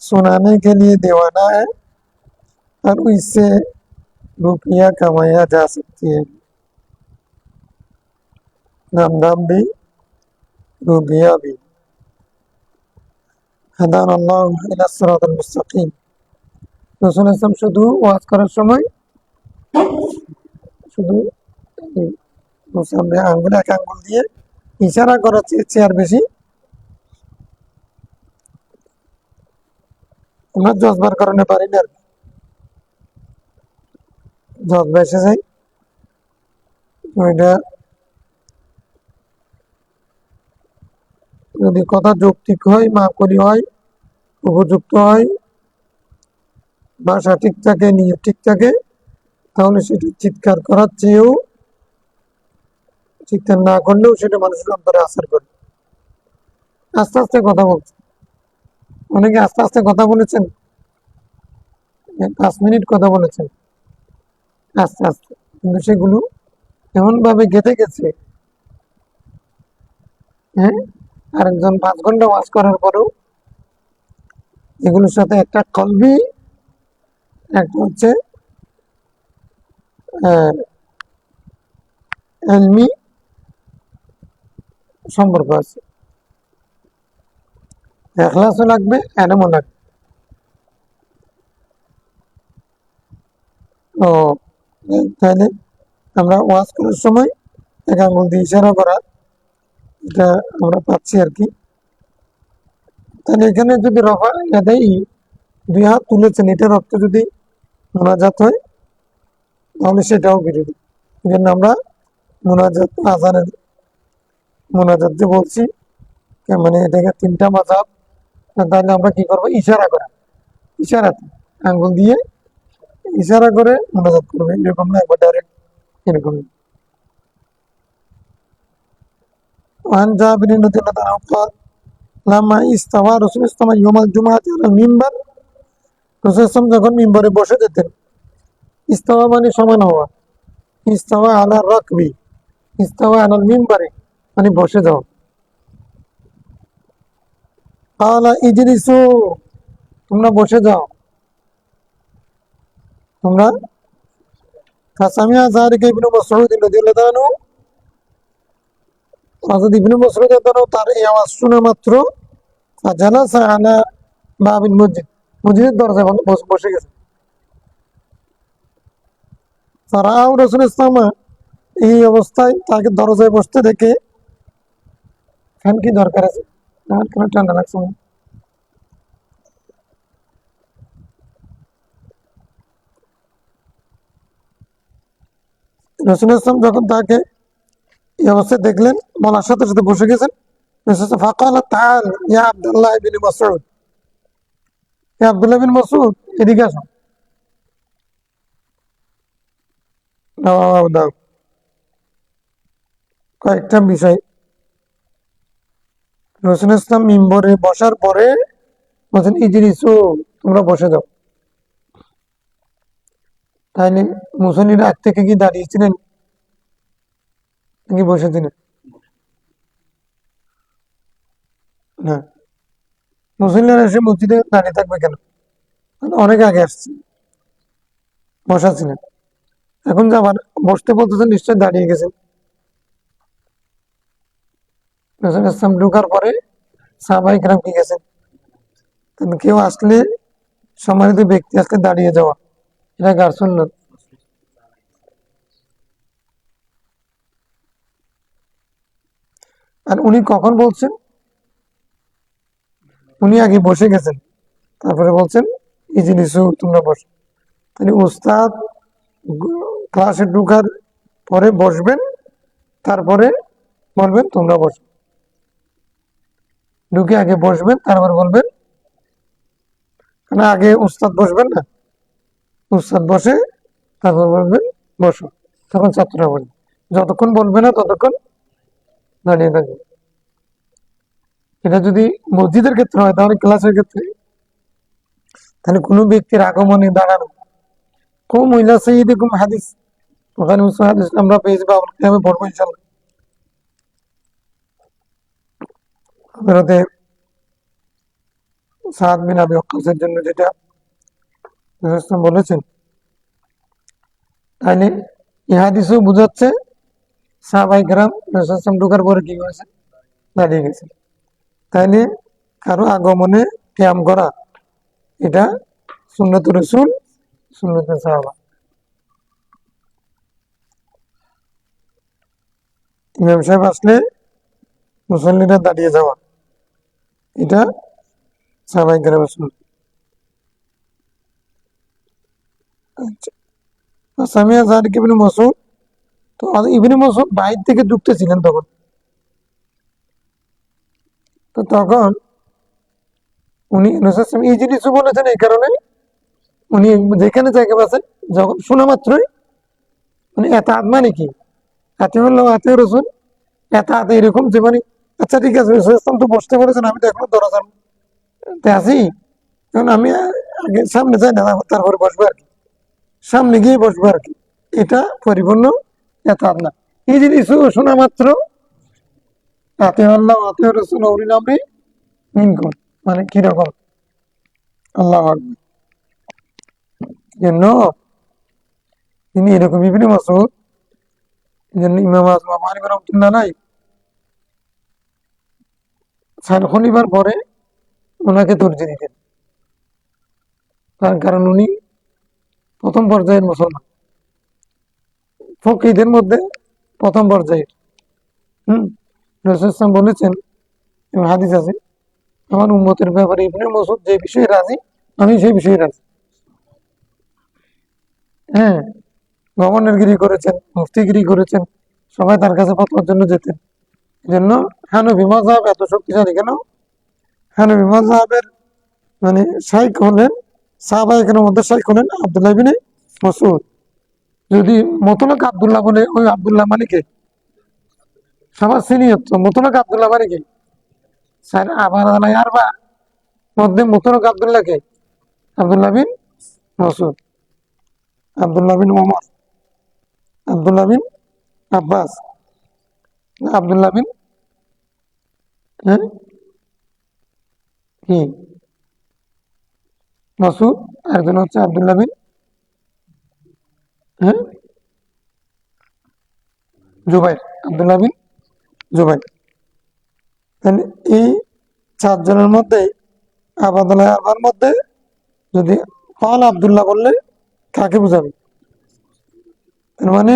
सुनाने के लिए दीवाना है, और इससे रुपया कमाया जा सकती है, नाम भी रुपया भी। হাদান আল্লাহ ইলা সিরাতাল মুস্তাকিম। রাসূল ইসলাম শুধু ওয়াজ করার সময় শুধু সামনে আঙ্গুল, এক আঙ্গুল দিয়ে ইশারা করার চেয়ে আর বেশি আমরা জজবার কারণে পারি না, জজবা এসে যায়। ওইটা যদি কথা যৌক্তিক হয়, মাকলি হয়, উপযুক্ত হয়, ভাষা ঠিক থাকে, নিয়ম ঠিক থাকে, তাহলে সেটা চিৎকার করার চেয়েও, চিৎকার না করলেও সেটা মানুষের অন্তরে আসার করে। আস্তে আস্তে কথা বলছে, অনেকে আস্তে আস্তে কথা বলেছেন, 5 মিনিট কথা বলেছেন আস্তে আস্তে, কিন্তু সেগুলো এমন ভাবে গেঁথে গেছে, হ্যাঁ, আরেকজন 5 ঘন্টা ওয়াজ করার পরেও এগুলোর সাথে একটা কলবি, একটা হচ্ছে এলমি সম্পর্ক আছে, এখলাসও লাগবে, এলমও লাগবে। তো তাহলে আমরা ওয়াজ করার সময় এক আঙুল দিয়ে ইশারা করা, এটা আমরা পাচ্ছি আর কি। তাহলে এখানে যদি রফা ইয়াদাই, 2 হাত তুলেছেন, এটার অর্থ যদি মোনাজাত হয় তাহলে সেটাও বিরোধী। এই জন্য আমরা মোনাজাত, আজানের মোনাজাত যে বলছি, মানে এটাকে 3টা মাযহাব, তাহলে আমরা কি করবো, ইশারা করা, ইশারাতে আঙ্গুল দিয়ে ইশারা করে মোনাজাত করবে, এরকম না একবার ডাইরেক্ট এরকম। وعن جابر رضي الله عنه قال لما استوى رسول الله يوم الجمعة على المنبر, রসুল যখন মিম্বরে বসে যেতেন, ইস্তাওয়া মানে সমান হওয়া, ইস্তাওয়া আলা রাকবি, ইস্তাওয়া আলাল মিম্বারে মানে বসে যাও। কালা ইজলিসু, তোমরা বসে যাও। তোমরা ফাসামিয়া যালিকা ইবনু মাসউদ রাদিয়াল্লাহু আনহু, হযরত ইবনু মাসউদ রাদিয়াল্লাহু আনহু তার এই আওয়াজ শোনা মাত্র ফাজালাসা আলা বাবিল মসজিদ, মসজিদের দরজায় বসে গেছে। ফারাআউ রাসূলুল্লাহ সাল্লাল্লাহু আলাইহি ওয়াসাল্লাম, এই অবস্থায় তাকে দরজায় বসতে দেখে, ফ্যান কি দরকার আছে, আমার কেন ঠান্ডা লাগছে না? রাসূলুল্লাহ সাল্লাল্লাহু আলাইহি ওয়াসাল্লাম যখন তাকে এই অবস্থায় দেখলেন, বলার সাথে সাথে বসে গেছেন। ফাকালা তাআল ইয়া আব্দুল্লাহ ইবনে মাসউদ, হে আব্দুল্লাহ বিন মাসউদ, এদিকে আসো। দাও দাও। কয়েকটা বিষয়, রাসূলুল্লাহ ইসলাম মিম্বরে বসার পরে বলছেন ইজলিসু, তোমরা বসে যাও। তাইলে মুসল্লিরা আগ থেকে কি দাঁড়িয়েছিলেন নাকি বসেছিলেন? না, মুসল্লিরা এসে মসজিদে দাঁড়িয়ে থাকবে কেন? অনেক আগে আসছে, বসা ছিলেন। এখন যে আবার বসতে বলতেছেন, নিশ্চয় দাঁড়িয়ে গেছেন। রাসূলুল্লাহ ইসলাম ঢোকার পরে সাহাবায়ে কেরাম কি গেছেন, কেউ আসলে, সম্মানিত ব্যক্তি আসলে দাঁড়িয়ে যাওয়া, এটা কার সুন্নাত? আর উনি কখন বলছেন? উনি আগে বসে গেছেন, তারপরে বলছেন ইজলিসু, তোমরা বসো। তাহলে উস্তাদ ক্লাসে ঢুকার পরে বসবেন, তারপরে বলবেন তোমরা বসো। ঢুকে আগে বসবেন, তারপর বলবেন, মানে আগে উস্তাদ বসবেন না, উস্তাদ বসে তারপর বলবেন বসো, তখন ছাত্ররা বলবে। যতক্ষণ বলবে না ততক্ষণ দাঁড়িয়ে থাকবে। এটা যদি মসজিদের ক্ষেত্রে হয়, তাহলে ক্লাসের ক্ষেত্রে, তাহলে কোনো ব্যক্তির আগমনে দাঁড়ানো, কোন মহিলা সাইয়্যিদুকুম হাদিস, ওখানে হাদিস আমরা পেয়েছি, বা আমি পড়বো ইনশাআল্লাহ। হযরতে সাদ বিন আবি ওয়াক্কাসের জন্য যেটা রাসূলুল্লাহ সাল্লাল্লাহু আলাইহি ওয়াসাল্লাম বলেছেন, তাইলে এই হাদিসও বোঝাচ্ছে সাহাবায়ে কেরাম রাসূলুল্লাহ সাল্লাল্লাহু আলাইহি ওয়াসাল্লাম ঢোকার পরে কি করেছে, দাঁড়িয়ে গেছে। তাইলে কারো আগমনে কিয়াম করা, এটা সুন্নাতুর রাসূল, সুন্নাতুল সাহাবা। ইমাম সাহেব আসলে মুসল্লিরা দাঁড়িয়ে যাওয়া, এটা সাহাবায়ে কেরামের সুন্নাত। আচ্ছা, সামিয়া যালিক ইবনে মাসউদ, তো ইবনে মাসউদ বাইরে থেকে ঢুকতেছিলেন তখন। তো তখন উনি রাসূলুল্লাহ সাল্লাল্লাহু আলাইহি ওয়াসাল্লাম ইজলিসু বলেছেন, এই কারণে উনি যেখানে জায়গা পাচ্ছেন, যখন শোনা মাত্রই মানে এতাআত মানে কি, আতিউল্লাহ ওয়া আতিউর রাসূল, এতাআত এরকম যে মানে, আচ্ছা ঠিক আছে, রাসূলুল্লাহ সাল্লাল্লাহু আলাইহি ওয়াসাল্লাম তো বসতে বলেছেন, আমি তো এখনো দরজার তে আছি, এখন আমি আগে সামনে যাই না, তারপরে বসবো আর কি, সামনে গিয়ে বসবো আর কি, এটা পরিপূর্ণ এতাআত না। ইজলিসু শোনা মাত্র আতিউল্লাহ ওয়া আতিউর রাসূল ওয়া উলিল আমরি মিনকুম, মানে কিরকম, আল্লাহু আকবার। জন্য তিনি এরকম ইবনে মাসউদ, জন্য ইমাম আযম আবু হানিফা রাহমাতুল্লাহ আলাইহি শনিবার পরে ওনাকে তরজিহ দিতেন, তার কারণ উনি প্রথম পর্যায়ের মুসলমান, ফকিহদের মধ্যে প্রথম পর্যায়ের। রাসূলুল্লাহ সাল্লাল্লাহু আলাইহি ওয়াসাল্লাম বলেছেন, এবং হাদিস আছে, আমার উম্মতের ব্যাপারে ইবনে মাসউদ যে বিষয়ে রাজি, আমি সেই বিষয়ে রাজি। হ্যাঁ, গভর্নরগিরি করেছেন, মুফতিগিরি করেছেন, সবাই তার কাছে ফতোয়ার জন্য যেতেন। এজন্য হানফি মাযহাব এত শক্তিশালী কেন? হানফি মাযহাবের মানে শাইখ হলেন, সাহাবায়ে কেরামের মধ্যে শাইখ হলেন আব্দুল্লাহ ইবনে মাসউদ। যদি মতলক আব্দুল্লাহ বলে, ওই আব্দুল্লাহ মানে কে? সবার সিনিয়র তো মতলক আব্দুল্লাহ মানে কে? স্যার আবার আরবা মধ্যে মতলক আব্দুল্লাহ কে? আব্দুল্লাহ বিন মাসউদ, আব্দুল্লাহ বিন ওমর, আব্দুল্লাহ বিন আব্বাস, আব্দুল্লাহ বিন, হ্যাঁ কি মাসউদ, একজন হচ্ছে আব্দুল্লাহ বিন হ্যাঁ, জুবাইর, আব্দুল্লাহ বিন জুবাইর। তাহলে এই চারজনের মধ্যে আবাদুল্লাহ আরবার মধ্যে যদি কাল আব্দুল্লাহ বললে কাকে বোঝাবে? তার মানে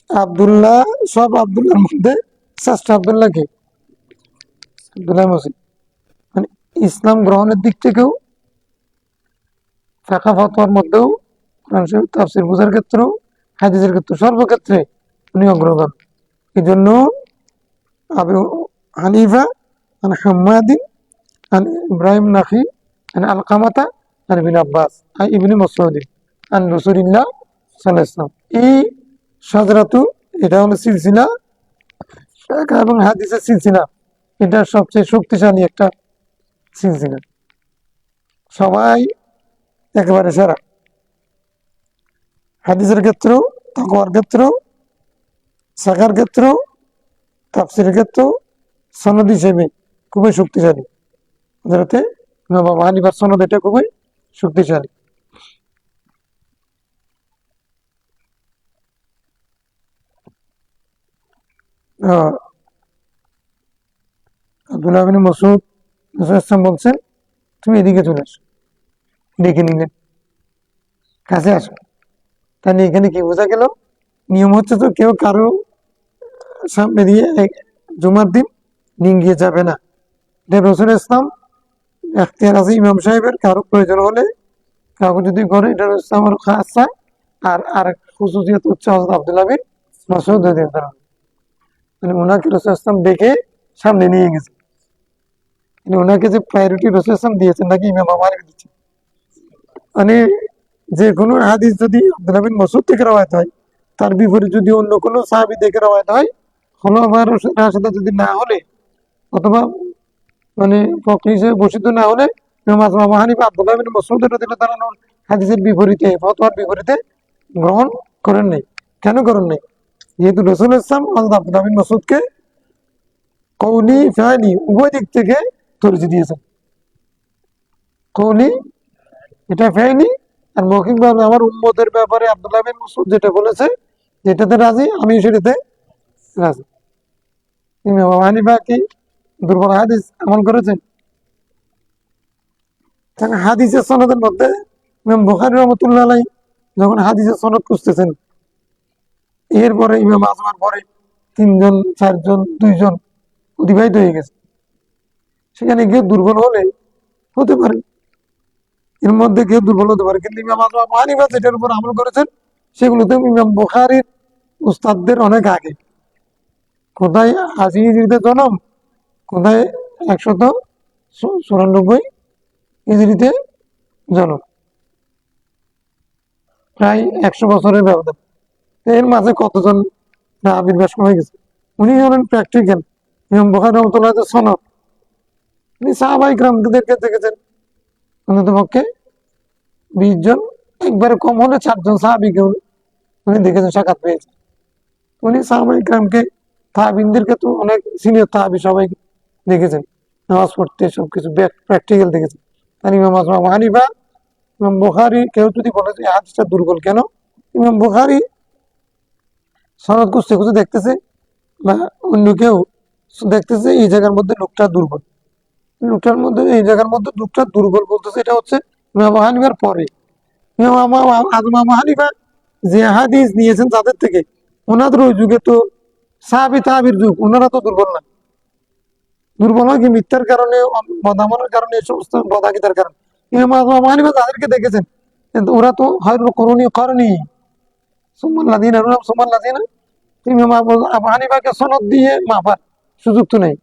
আব্দুল্লাহ, সব আব্দুল্লাহর মধ্যে শ্রেষ্ঠ আব্দুল্লাহ কে? আব্দুল্লাহ মসিদ। মানে ইসলাম গ্রহণের দিক থেকেও, ফাঁকা ফতোয়ার মধ্যেও, কোরআন শরীফ তাফসীর বোঝার ক্ষেত্রেও, হাদিসের ক্ষেত্রে, সর্বক্ষেত্রে উনি অগ্রগামী। এই জন্য আবু হানিফা আন হাম্মাদিন আন ইব্রাহিম নাখি আন আলকামাতা আন ইবনে আব্বাস আন ইবনে মাসউদ আন রাসূলিল্লাহ সাল্লাল্লাহু আলাইহি ওয়াসাল্লাম। এই সাজরাতু, এটা হলো সিলসিলা, শাখা এবং হাদিসের সিলসিলা, এটা সবচেয়ে শক্তিশালী একটা সিলসিলা। সবাই একেবারে সেরা, হাদিসের ক্ষেত্রেও, তাকওয়ার ক্ষেত্রেও, শাখার ক্ষেত্রেও, তাফসীরের ক্ষেত্রেও, সনদ হিসেবে খুবই শক্তিশালী। হযরতে ইমাম আবু হানিফার সনদ এটা খুবই শক্তিশালী। আহ, আব্দুল্লাহ বিন মাসউদ রাসূলুল্লাহ সাল্লাল্লাহু আলাইহি ওয়াসাল্লাম বলছেন, তুমি এদিকে চলে আসো। ডেকে নিলেন, কাছে আসো। তাহলে এখানে কি বোঝা গেল? নিয়ম হচ্ছে তো কেউ কারো সামনে দিয়ে জুমার দিন নিঙ্গিয়ে যাবে না। এটা রসুল ইসলাম এখতিয়ার আছে ইমাম সাহেবের, কারো প্রয়োজন হলে কাউকে যদি করে, এটা ইসলামের খাসা। আর আরেক খুশুসিয়ত হচ্ছে হযরত আব্দুল্লাহ বিন মাসউদ রাদিয়াল্লাহু আনহু, মানে ওনাকে রসুল ইসলাম ডেকে সামনে নিয়ে গেছে। মানে ওনাকে যে প্রায়োরিটি রসুল ইসলাম দিয়েছেন, নাকি ইমাম আবু হানিফা দিচ্ছেন। মানে যে কোনো হাদিস যদি আব্দুল্লাহ বিন মাসউদ থেকে রওয়ায়াত হয়, তার বিপরীত যদি অন্য কোনো সাহাবী থেকে রওয়ায়াত হয়, খোলাফায়ে রাশিদিন যদি না হলে, অথবা মানে ফকih হিসেবে ঘোষিত না হলে, ইমাম আযম আবু হানিফা আব্দুল্লাহ বিন মাসউদ রাদিয়াল্লাহু তাআলা আনহুর হাদিসের বিপরীতে, ফতোয়ার বিপরীতে গ্রহণ করেন নাই। কেন করেন নাই? যেহেতু রাসূল ইসলাম হযরত আব্দুল্লাহ বিন মাসউদকে কওলি ফি'লি উভয় দিক থেকে তরজিহ দিয়েছেন। কওলি, এটা ফি'লি, আর মৌখিকভাবে আমার উম্মতের ব্যাপারে আব্দুল্লাহ বিন মাসউদ যেটা বলেছে, যেটাতে রাজি আমি সেটাতে রাজি। ইমাম আবু হানিফা কি দুর্বল হাদিস আমল করেছেন? হাদিসের সনদের মধ্যে ইমাম বুখারী রহমাতুল্লাহ আলাইহি যখন হাদিসের সনদ খুঁজতেছেন, এরপরে ইমাম আজমের পরে তিনজন, চারজন, দুইজন অতিবাহিত হয়ে গেছে। সেখানে কেউ দুর্বল হলে হতে পারে, এর মধ্যে কেউ দুর্বল হতে পারে, কিন্তু ইমাম আজম আবু হানিফা যেটার উপর আমল করেছেন, সেগুলোতে ইমাম বুখারীর উস্তাদদের অনেক আগে। কোথায় ৮০ হিজরিতে জন্ম, কোথায় ১৯৪ হিজরিতে জন্ম, প্রায় ১০০ বছরের ব্যবধান। এর মাঝে কতজন আবির্ভাব হয়ে গেছে। উনি হলেন প্র্যাকটিক্যাল। ইমাম বুখারী রহমাতুল্লাহ সনদ, উনি সাহাবায়ে কিরামদেরকে দেখেছেন অন্তত পক্ষে ২০ জন, একবারে কম হলে ৪ জন সাহাবীকে উনি দেখেছেন, সাক্ষাৎ পেয়েছেন। উনি সাহাবায়ে কিরামকে, তাবিঈনদেরকে তো অনেক সিনিয়র তাবি সবাই দেখেছেন, নামাজ পড়তে সবকিছু প্র্যাকটিক্যাল দেখেছেন। আর ইমাম আজম আবু হানিফা, ইমাম বুখারী, কেউ যদি বলে যে হাদিসটা দুর্বল কেন, ইমাম বুখারী সনদ খুঁজতে খুঁজতে দেখতেছে, বা অন্য কেউ দেখতেছে এই জায়গার মধ্যে লোকটা দুর্বল, লোকটার মধ্যে, এই জায়গার মধ্যে লোকটা দুর্বল বলতেছে, এটা হচ্ছে ইমাম আবু হানিফার পরে। ইমাম আজম আবু হানিফা যে হাদিস নিয়েছেন তাদের থেকে, ওনাদের ওই যুগে তো সাহাবী তাবির যুগ, ওনারা তো দুর্বল না। দুর্বল হয় কি মিথ্যার কারণে, বদামনের কারণে, এই সমস্ত বদাকিতার কারণে। ইমাম আজম আবু হানিফা তাদেরকে দেখেছেন, কিন্তু ওরা তো হয়তো করণী সুম্মাল্লাযীনা সুম্মাল্লাযীনা। ইমাম আবু হানিফাকে সনদ দিয়ে মাপার সুযোগ তো নেই,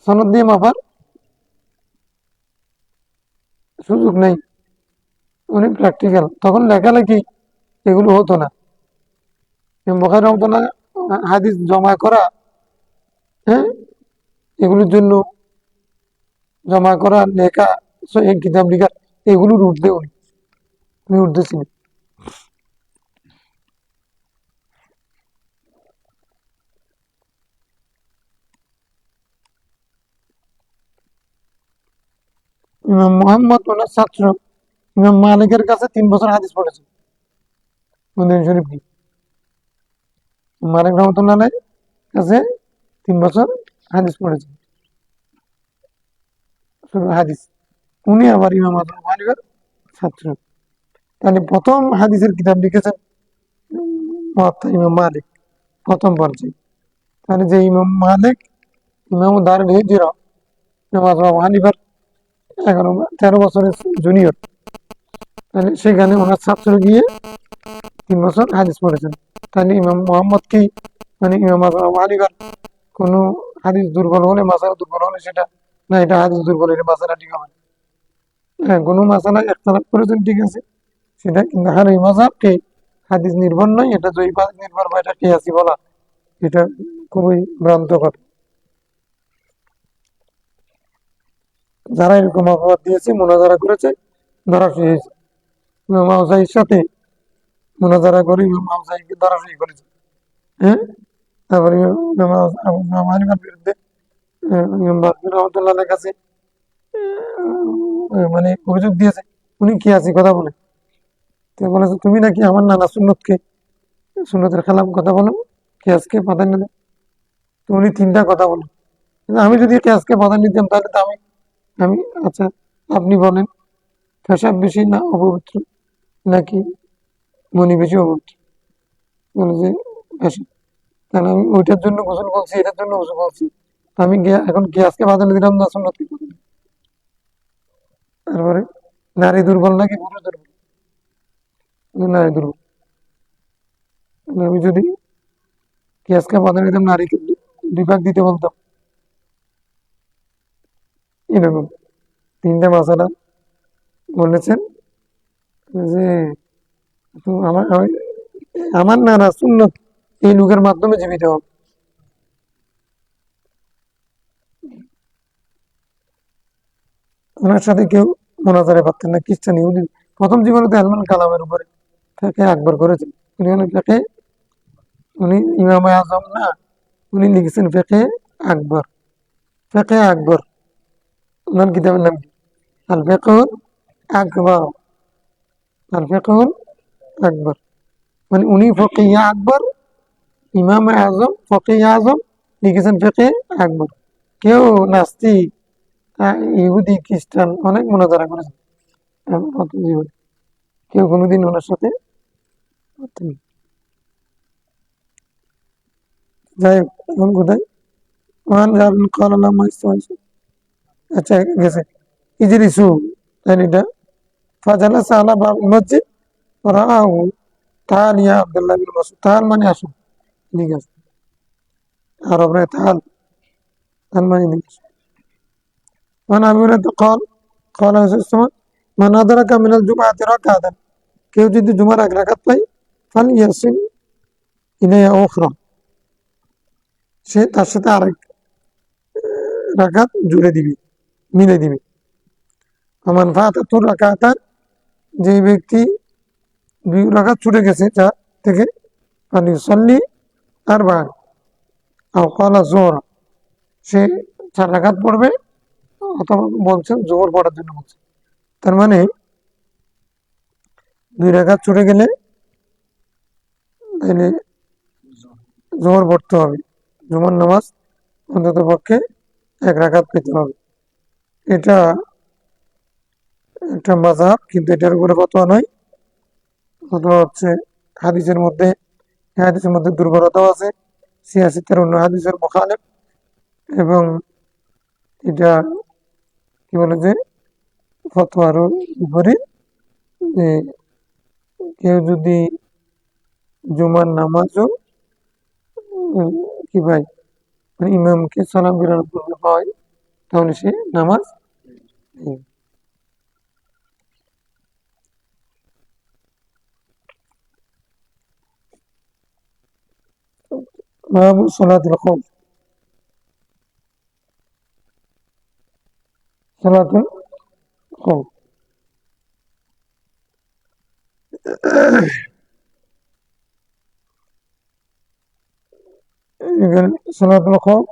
সনদ দিয়ে মাপার সুযোগ নেই। উনি প্র্যাকটিক্যাল, তখন লেখালেখি এগুলো হতো না। ইমাম বুখারী রহমাতুল্লাহ হাদিস জমা করা, হ্যাঁ, এগুলোর জন্য জমা করা, লেখা, এই কিতাব লিখা, এগুলোর ঊর্ধ্বে উনি ঊর্ধ্বে ছিলেন। ইমাম মুহাম্মদ ওনার ছাত্র ইমাম মালিকের কাছে 3 বছর হাদিস পড়েছেন। মদিনা শরীফ কি মালিক রহমতুল্লাহ আলাইহির কাছে 3 বছর হাদিস পড়েছেন, শুধু হাদিস। উনি আবার ইমাম আবু হানিফার ছাত্র। তাহলে প্রথম হাদিসের কিতাব লিখেছেন মুয়াত্তা ইমাম মালিক, প্রথম পর্যায়ে। তাহলে যে ইমাম মালিক ইমাম দারুল হিজরা ইমাম আবু হানিফার 13 বছরের জুনিয়র, তাহলে সেখানে ওনার ছাত্র গিয়ে 3 বছর হাদিস পড়েছেন। তাহলে ইমাম মোহাম্মদ কি মানে ইমাম আবু হানিফার কোনো হাদিস দুর্বল হলে, মাসালা দুর্বল হলে সেটা না এটা হাদিস দুর্বল, এটা মাসালা ঠিক হবে। হ্যাঁ, কোনো মাসালা একতলাফ করেছেন ঠিক আছে, সেটা কিন্তু হানাফি মাযহাবকে হাদিস নির্ভর নয়, এটা জয়ীফ হাদিস নির্ভর বা এটা কিয়াসি বলা, এটা খুবই ভ্রান্ত কথা। যারা এরকম অপবাদ দিয়েছে, মোনাজারা করেছে, ধরাশায়ী হয়েছে। ইমাম আউজাইর সাথে মোনাজারা করে ইমাম আউজাইকে ধরাশায়ী করেছে। হ্যাঁ, তারপরে ইমাম হানিফার বিরুদ্ধে ইমাম বাকর রহমতুল্লাহর কাছে মানে অভিযোগ দিয়েছে, উনি কিয়াসি কথা বলে। তো বলেছে তুমি নাকি আমার নানা সুন্নতের খেলাফ কথা বলো, কিয়াসকে প্রাধান্য দেয়। তো উনি 3টা কথা বলেন। কিন্তু আমি যদি কিয়াসকে প্রাধান্য দিতাম তাহলে তো আমি আমি আচ্ছা আপনি বলেন, পেশাব বেশি না অপবিত্র নাকি মনি বেশি অপবিত্র? বলে যে পেশাব। তাহলে আমি ওইটার জন্য গোসল বলছি, এটার জন্য গোসল বলছি, আমি এখন কিয়াসকে প্রাধান্য দিলাম না সুন্নতকে প্রাধান্য? তারপরে নারী দুর্বল নাকি পুরুষ দুর্বল? নারী দুর্বল। আমি যদি কিয়াসকে প্রাধান্য দিতাম, নারীকে 2 ভাগ দিতে বলতাম। এরকম 3টা মাসালা বলেছেন যে তো আমার নানা সুন্নত এই লোকের মাধ্যমে জীবিত হবে। ওনার সাথে কেউ মোনাজারে পারতেন না, খ্রিস্টান ইহুদি। প্রথম জীবনে তো আলমান কালামের উপরে ফেকে আকবর করেছেন। উনি ইমাম আজম না, উনি লিখেছেন আকবর ফেকে আকবর। ওনার কিতাবের নাম কি? আল ফেকুল আকবর, আল ফেকুল আকবর। মানে উনি ফকিহ আকবর, ইমাম আজম ফকিহ আজম লিখেছেন আকবর। কেউ নাস্তিক ইহুদি খ্রিস্টান অনেক মোনাজারা করেছেন প্রথম জীবনে, কেউ কোনোদিন ওনার সাথে পারতেন না। যাই হোক, এখন কোথায় আচ্ছা গেছে ইজরিসু, তাই এটা ফাজালা সালা বাব মসজিদ রাহু তাহাল ইয়া আব্দুল্লাহ বিন মাসউদ। তাহাল মানে আসুন, ঠিক আছে, আরবরা তাহাল তাহাল মানে ঠিক আছে। وعن أبي هريرة قال قال رسول الله صلى الله عليه وسلم من أدرك من الجمعة ركعة, কেউ যদি জুমার 1 রাকাত পায় ফালইয়াসিল ইলাইহা উখরা, সে তার সাথে আরেক রাকাত জুড়ে দিবে, মিলে দিবে। আমান ফাতাতুর রাকাতান, যে ব্যক্তি 2 রাকাত ছুটে গেছে যা থেকে, ফালিউসাল্লি আরবাআন আও ক্বালা যুহরা, সে 4 রাকাত পড়বে, অথবা বলছেন জোহর পড়ার জন্য বলছে। তার মানে 2 রাকাত ছুটে গেলে তাহলে জোহর পড়তে হবে, জুমার নামাজ অন্তত পক্ষে 1 রাকাত পেতে হবে। এটা একটা মাযহাব, কিন্তু এটার উপরে ফতোয়া নয়। ফতোয়া হচ্ছে হাদিসের মধ্যে, হাদিসের মধ্যে দুর্বলতাও আছে, সিয়াসিতের অন্য হাদিসের মুখালেফ, এবং এটা কি বলে যে ফতোয়ার উপরে যে কেউ যদি জুমার নামাজও কি ভাই মানে ইমামকে সালাম ফিরানোর পূর্বে পাওয়ায়, তাহলে সে নামাজ নেই। বাবু সালাতুল খৌফ, সালাতুল খৌফ। এখানে সালাতুল খৌফ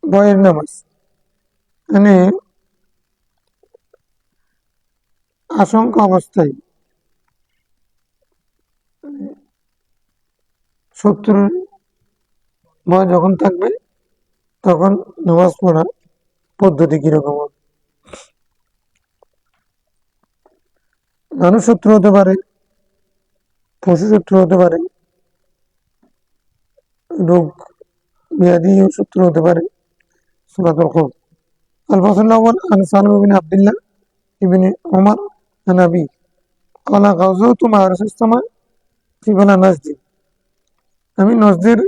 ভয়ের নামাজ, মানে আশঙ্কা অবস্থায় শত্রুর ভয় যখন থাকবে তখন নামাজ পড়ার পদ্ধতি কিরকম হবে? মানুষ শত্রু হতে পারে, পশু শত্রু হতে পারে, রোগ ব্যাধি শত্রু হতে পারে। সূরাতুল খৌফ। الفصل الأول عن سالم بن عبد الله بن عمر عن أبيه قال غزوت مع رسول الله قبل نجد। আমি নজদের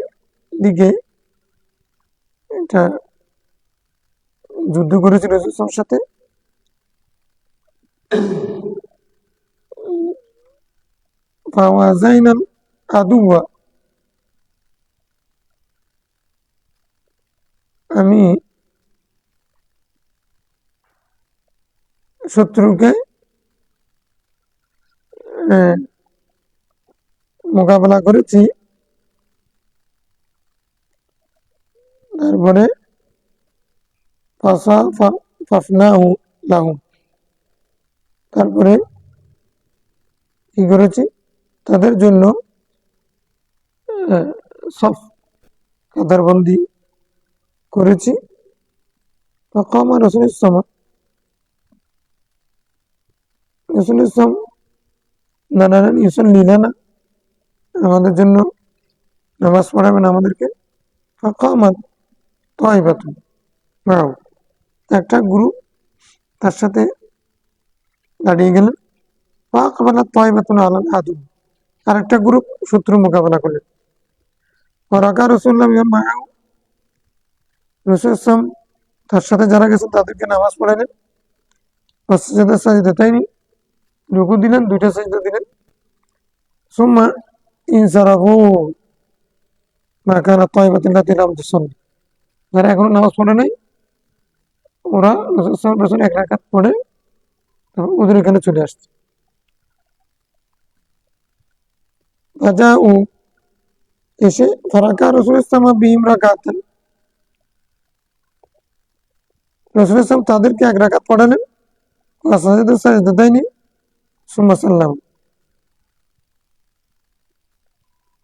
দিকে এটা যুদ্ধ করেছি রাসূলের সাথে। ফাওয়াজাইনা আদুওয়া, আমি শত্রুকে মোকাবেলা করেছি। তারপরে তারপরে কি করেছি, তাদের জন্য সফ কাতারবন্দি করেছি। فقام رسول السلام দাঁড়ালেন, ইউসাল্লি লানা, আমাদের জন্য নামাজ পড়াবেন আমাদেরকে। ফাকামাত তাইবাতুন মাআহু, একটা গ্রুপ তার সাথে দাঁড়িয়ে গেলেন। ফাআকবালাত তাইবাতুন আলাল আদু, আরেকটা গ্রুপ শত্রু মোকাবেলা করলেন। ওয়ারাকা রাসূলুল্লাহ মাআহু, রাসূল সাল্লাল্লাহু আলাইহি তার সাথে যারা গেছেন তাদেরকে নামাজ পড়ালেন। ওয়াসজাদা সাজদাতাইনি, রুকু দিলেন, দুইটা সিজদা দিলেন। সুম্মা ইনসারাফু মা কানাত তাইবাতুন লাতি লাম তুসাল্লি, যারা এখনো নামাজ পড়ে নাই ওরা রাসূল সাল্লাল্লাহু আলাইহি ওয়াসাল্লাম এক রাকাত পড়ে ওদের এখানে চলে আসছে। ফাজাউ, এসে ফারাকা রাসূল সাল্লাল্লাহু বিহিম রাকাতান, রাসূল সাল্লাল্লাহু তাদেরকে এক রাকাত পড়ালেন। ওয়াসাজাদা সাজদাতাইনি সুম্মা সাল্লাম,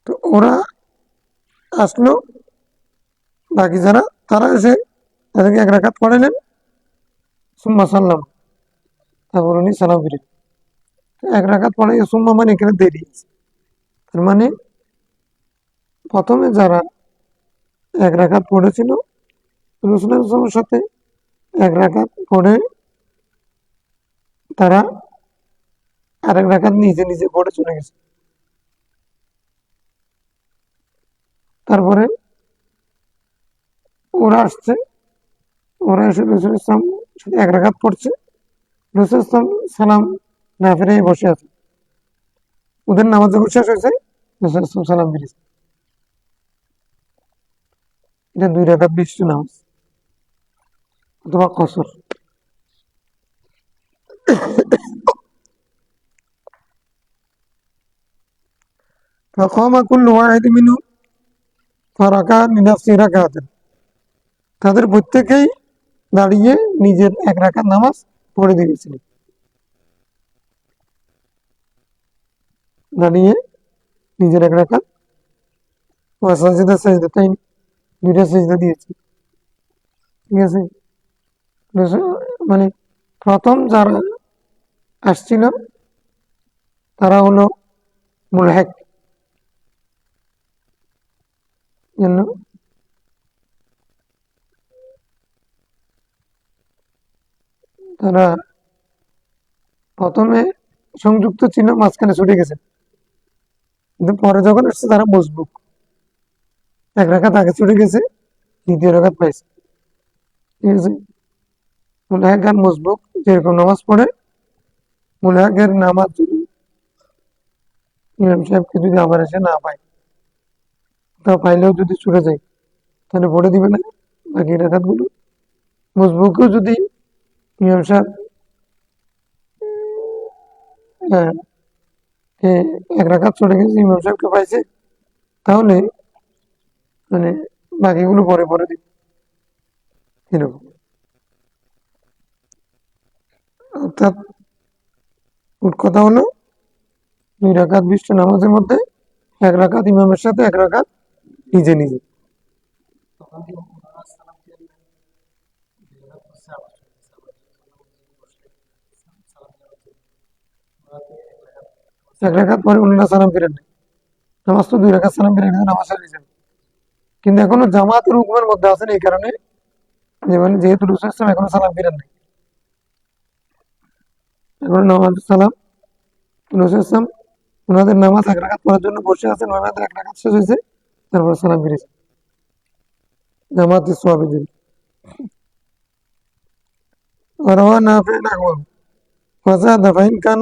তো ওরা আসলো, বাকি যারা তারা এসে তাদেরকে এক রাকাত পড়ালেন। সুম্মা সাল্লাম, তারপর উনি সালাম ফিরেন। এক রাকাত পড়ে, সুম্মা মানে এখানে দেরি আছে, তার মানে প্রথমে যারা এক রাকাত পড়েছিল রাসূলুল্লাহ সাল্লাল্লাহু আলাইহি ওয়াসাল্লামের সাথে এক রাকাত পড়ে তারা আরেক রাকাত নিজে নিজে পড়ে চলে গেছে। তারপরে ওরা আসছে, ওরা এসে রাসূল সাল্লাল্লাহু আলাইহি ওয়াসাল্লাম সাথে এক রাকাত পড়ছে। রাসূল সাল্লাল্লাহু আলাইহি ওয়াসাল্লাম সালাম না ফিরে বসে আছে। ওদের নামাজ যখন শেষ হয়েছে রাসূল সাল্লাল্লাহু আলাইহি ওয়াসাল্লাম সালাম ফিরেছে। এটা 2 রাকাত বিশিষ্ট নামাজ অথবা কসর। فقام كل واحد منهم فركع لنفسه ركعة, তাদের প্রত্যেকেই দাঁড়িয়ে নিজের এক রাকাত নামাজ পড়ে দিয়েছিল। দাঁড়িয়ে নিজের এক রাকাত ওয়াসাজিদা সাজদাতাইন, দুইটা সিজদা দিয়েছে। ঠিক আছে, মানে প্রথম যারা আসছিল তারা হলো মুলহিক, জন্য তারা প্রথমে সংযুক্ত ছিল, মাঝখানে ছুটে গেছে, কিন্তু পরে যখন আসছে তারা মজবুক, এক রাকাত আগে ছুটে গেছে, দ্বিতীয় রাকাত পাইছে। ঠিক আছে, মুলহিক আর মজবুক যেরকম নামাজ পড়ে, মুলহিকের নামাজ যদি ইমাম সাহেবকে যদি আবার এসে না পায়, তা পাইলেও যদি ছুটে যায় তাহলে পড়ে দিবে না বাকি রাকাতগুলো। মজবুকও যদি ইমাম সাহেব এক রাকাত ছুটে গেছে, ইমাম সাহেবকে পাইছে, তাহলে মানে বাকিগুলো পরে পরে দিবে এরকম। অর্থাৎ মোট কথা হলো 2 রাকাত বিশিষ্ট নামাজের মধ্যে 1 রাকাত ইমামের সাথে 1 রাকাত নিজে নিজে। এক রাকাত পরে অন্যরা সালাম ফিরেন নাই, নামাজ তো 2 রাকাত সালাম ফিরে নিয়ে নামাজ শেষ হয়ে যাবে। কিন্তু এখনো জামাতের হুকুমের মধ্যে আছেন এই কারণে যে মানে যেহেতু রসুল ইসলাম এখনো সালাম ফিরেন নাই, এখনো নামাজ সালাম রসুল ইসলাম ওনাদের নামাজ 1 রাকাত পড়ার জন্য বসে আছেন, ওনাদের 1 রাকাত শেষ হয়েছে, তারপর সালাম ফিরেছে জামাতের সওয়াবের জন্য। وروى نافع نحوه وزاد فإن كان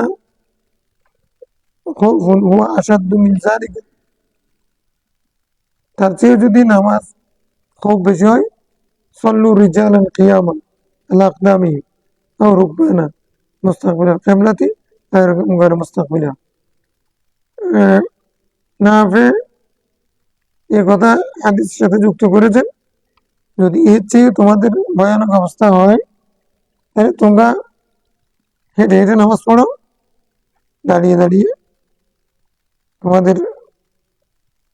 خوف هو أشد من ذلك, তার চেয়ে যদি নামাজ খুব বেশি হয় صلوا رجالا قياما على أقدامهم أو ركبانا مستقبل القبلة غير مستقبلها। নাফে এ কথা হাদিসের সাথে যুক্ত করেছেন, যদি এর চেয়ে তোমাদের ভয়ানক অবস্থা হয় তাহলে তোমরা হেঁটে হেঁটে নামাজ পড়ো, দাঁড়িয়ে দাঁড়িয়ে তোমাদের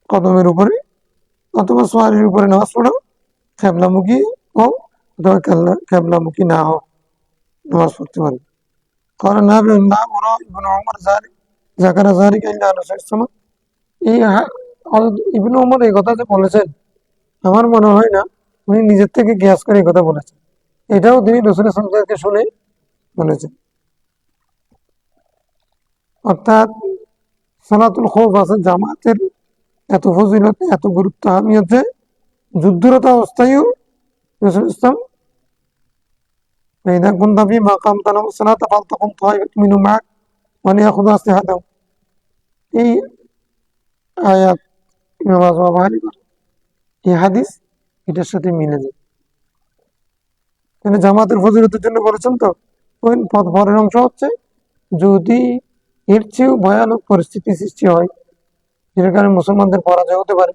কদমের উপরে অথবা সোয়ারির উপরে নামাজ পড়ো, ক্যাবলামুখী হও অথবা ক্যাবলামুখী না হও নামাজ পড়তে পারবে। কারণ না ওরা ইবনে ওমর জাকারা জারি কাইলা আনুসার এই ইবনে ওমর এই কথা যে বলেছেন আমার মনে হয় না উনি নিজের থেকে গ্যাস করে এই কথা বলেছেন, এটাও তিনি রসুল সাল্লাল্লাহু শুনে বলেছেন। অর্থাৎ সালাতুল খৌফ আছে জামাতের এত ফজিলত এত গুরুত্ব আহমিয়ত যে যুদ্ধরত অবস্থায়ও রসুল ইসলাম فإذا كنت في مقام تنام الصلاة فلتقم طائفة منهم معك وليأخذوا أسلحتهم, এই আয়াত ইমাম আযম বাহারি করে এই হাদিস এটার সাথে মিলে যায়, মানে জামাতের ফজিলতের জন্য বলেছেন। তো ওই পরের অংশ হচ্ছে যদি এর চেয়েও ভয়ানক পরিস্থিতি সৃষ্টি হয় যেটার কারণে মুসলমানদের পরাজয় হতে পারে,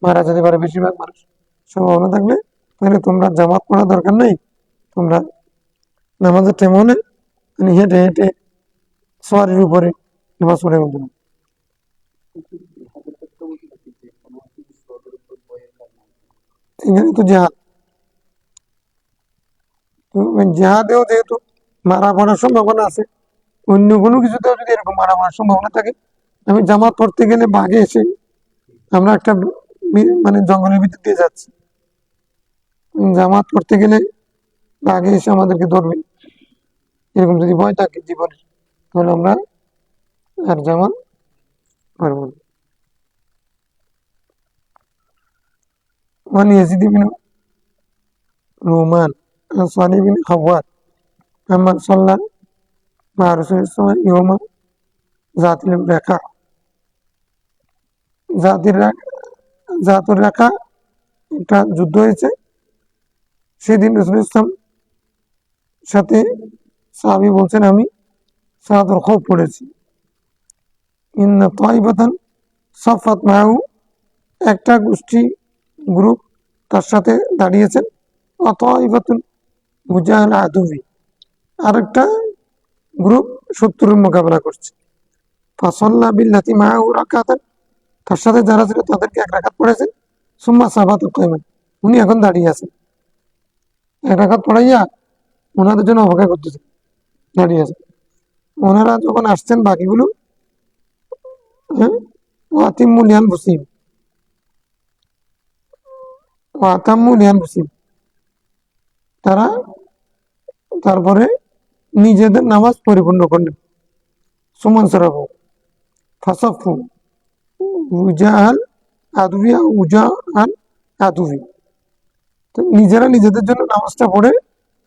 মারা যেতে পারে বেশিরভাগ মানুষ, সম্ভাবনা থাকলে তাহলে তোমরা জামাত পড়া দরকার নেই, তোমরা নামাজের টেমনে মানে হেঁটে হেঁটে সোয়ারির উপরে নামাজ পড়ে বলতে। এখানে তো জেহাদ, জেহাদেও যেহেতু মারা পড়ার সম্ভাবনা আছে, অন্য কোনো কিছুতেও যদি এরকম মারা পড়ার সম্ভাবনা থাকে, আমি জামাত পড়তে গেলে বাঘে এসে আমরা একটা মানে জঙ্গলের ভিতর দিয়ে যাচ্ছি, জামাত পড়তে গেলে বাঘে এসে আমাদেরকে ধরবে, এরকম যদি ভয় থাকে জীবনের তাহলে আমরা আর জামাত পড়ব না। وعن يزيد بن رومان عن صالح بن خوات عمن صلى مع رسول الله صلى الله عليه وسلم يوم ذات الرقاع, জাতুর রাকা একটা যুদ্ধ হয়েছে, সেদিন রাসূল ইসলাম সাথে সাহাবী বলছেন আমি সালাতুল খৌফ পড়েছি। ইন্না তাইবাতান সাফাত মাহু, একটা গোষ্ঠী গ্রুপ তার সাথে দাঁড়িয়েছেন, অতাইবাতুন মুজাহিল আদুবি, আরেকটা গ্রুপ শত্রুর মোকাবেলা করছে। ফাসাল্লা বিল্লাতি মাহু রাকাতান, তার সাথে যারা ছিল তাদেরকে 1 রাকাত পড়েছেন। সুম্মা সাবাতা কায়মান, উনি এখন দাঁড়িয়ে আছেন, 1 রাকাত পড়াইয়া ওনাদের জন্য অপেক্ষা করতেছেন, দাঁড়িয়ে আছেন। ওনারা যখন আসছেন বাকিগুলো ওয়াতিমুল ইয়ানফুসিহিম ওয়াতাম্মুল ইয়ানফুসিহিম, তারা তারপরে নিজেদের নামাজ পরিপূর্ণ করলেন। সুমান সরাফু ফাসাফু উজাহাল আদুবি উজাহাল আদুবি, তো নিজেরা নিজেদের জন্য নামাজটা পড়ে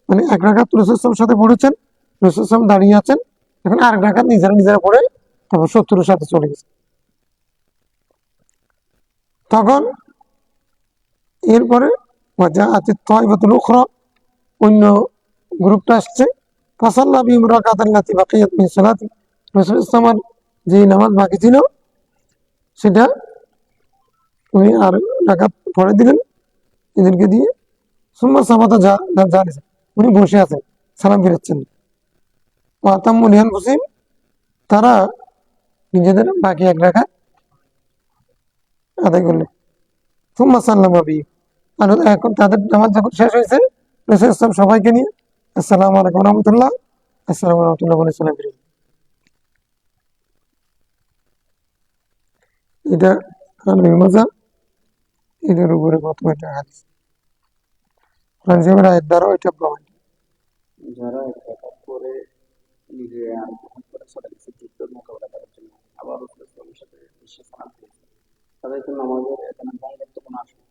মানে 1 রাকাত রাসূল সাল্লাল্লাহু আলাইহি ওয়াসাল্লামের সাথে পড়েছেন, রাসূল সাল্লাল্লাহু আলাইহি ওয়াসাল্লাম দাঁড়িয়ে আছেন, এখন 1 রাকাত নিজেরা নিজেরা পড়ে তারপর শত্রুর সাথে চলে গেছে। তখন এরপরে ওয়াজাআতিত তাইবাতুল উখরা, অন্য গ্রুপটা আসছে, ফাসাল্লা বিহিম রাকাতান লাতি বাকিয়াত মিন সালাতি, রাসূল ইসলামের যে নামাজ বাকি ছিল সেটা উনি আর রাকাত পড়ে দিলেন এদেরকে দিয়ে। সুম্মা সাবাতা জালিসা, উনি বসে আছেন, সালাম ফিরাচ্ছেন। ওয়াতাম্মুল ইয়ানফুসিহিম, তারা নিজেদের বাকি 1 রাকাত আদায় করলেন। সুম্মা সাল্লামা বিহি। আর এখন তাদের নামাজ যখন শেষ হয়েছে, রাসূল সাল্লাল্লাহু আলাইহি ওয়াসাল্লাম সবাইকে নিয়ে আসসালামু আলাইকুম ওয়া রাহমাতুল্লাহ, আসসালামু আলাইকুম ওয়া রাহমাতুল্লাহ বলে সালাম ফিরিয়ে দিলেন। এটা হানাফি মাযহাব, এদের উপরে প্রথম এটা হাদিস। কোরআন শরীফের আয়াত দ্বারাও এটা প্রমাণ। যারা এক রাকাত করে নিজে গ্রহণ করে চলে গেছে যুদ্ধের মোকাবেলা করার জন্য, আবার রাসূল সাল্লাল্লাহু আলাইহি ওয়াসাল্লামের সাথে এসে সালাম ফিরেছে, তাদের তো নামাজের এখানে ভঙ্গের তো কোনো আসে না।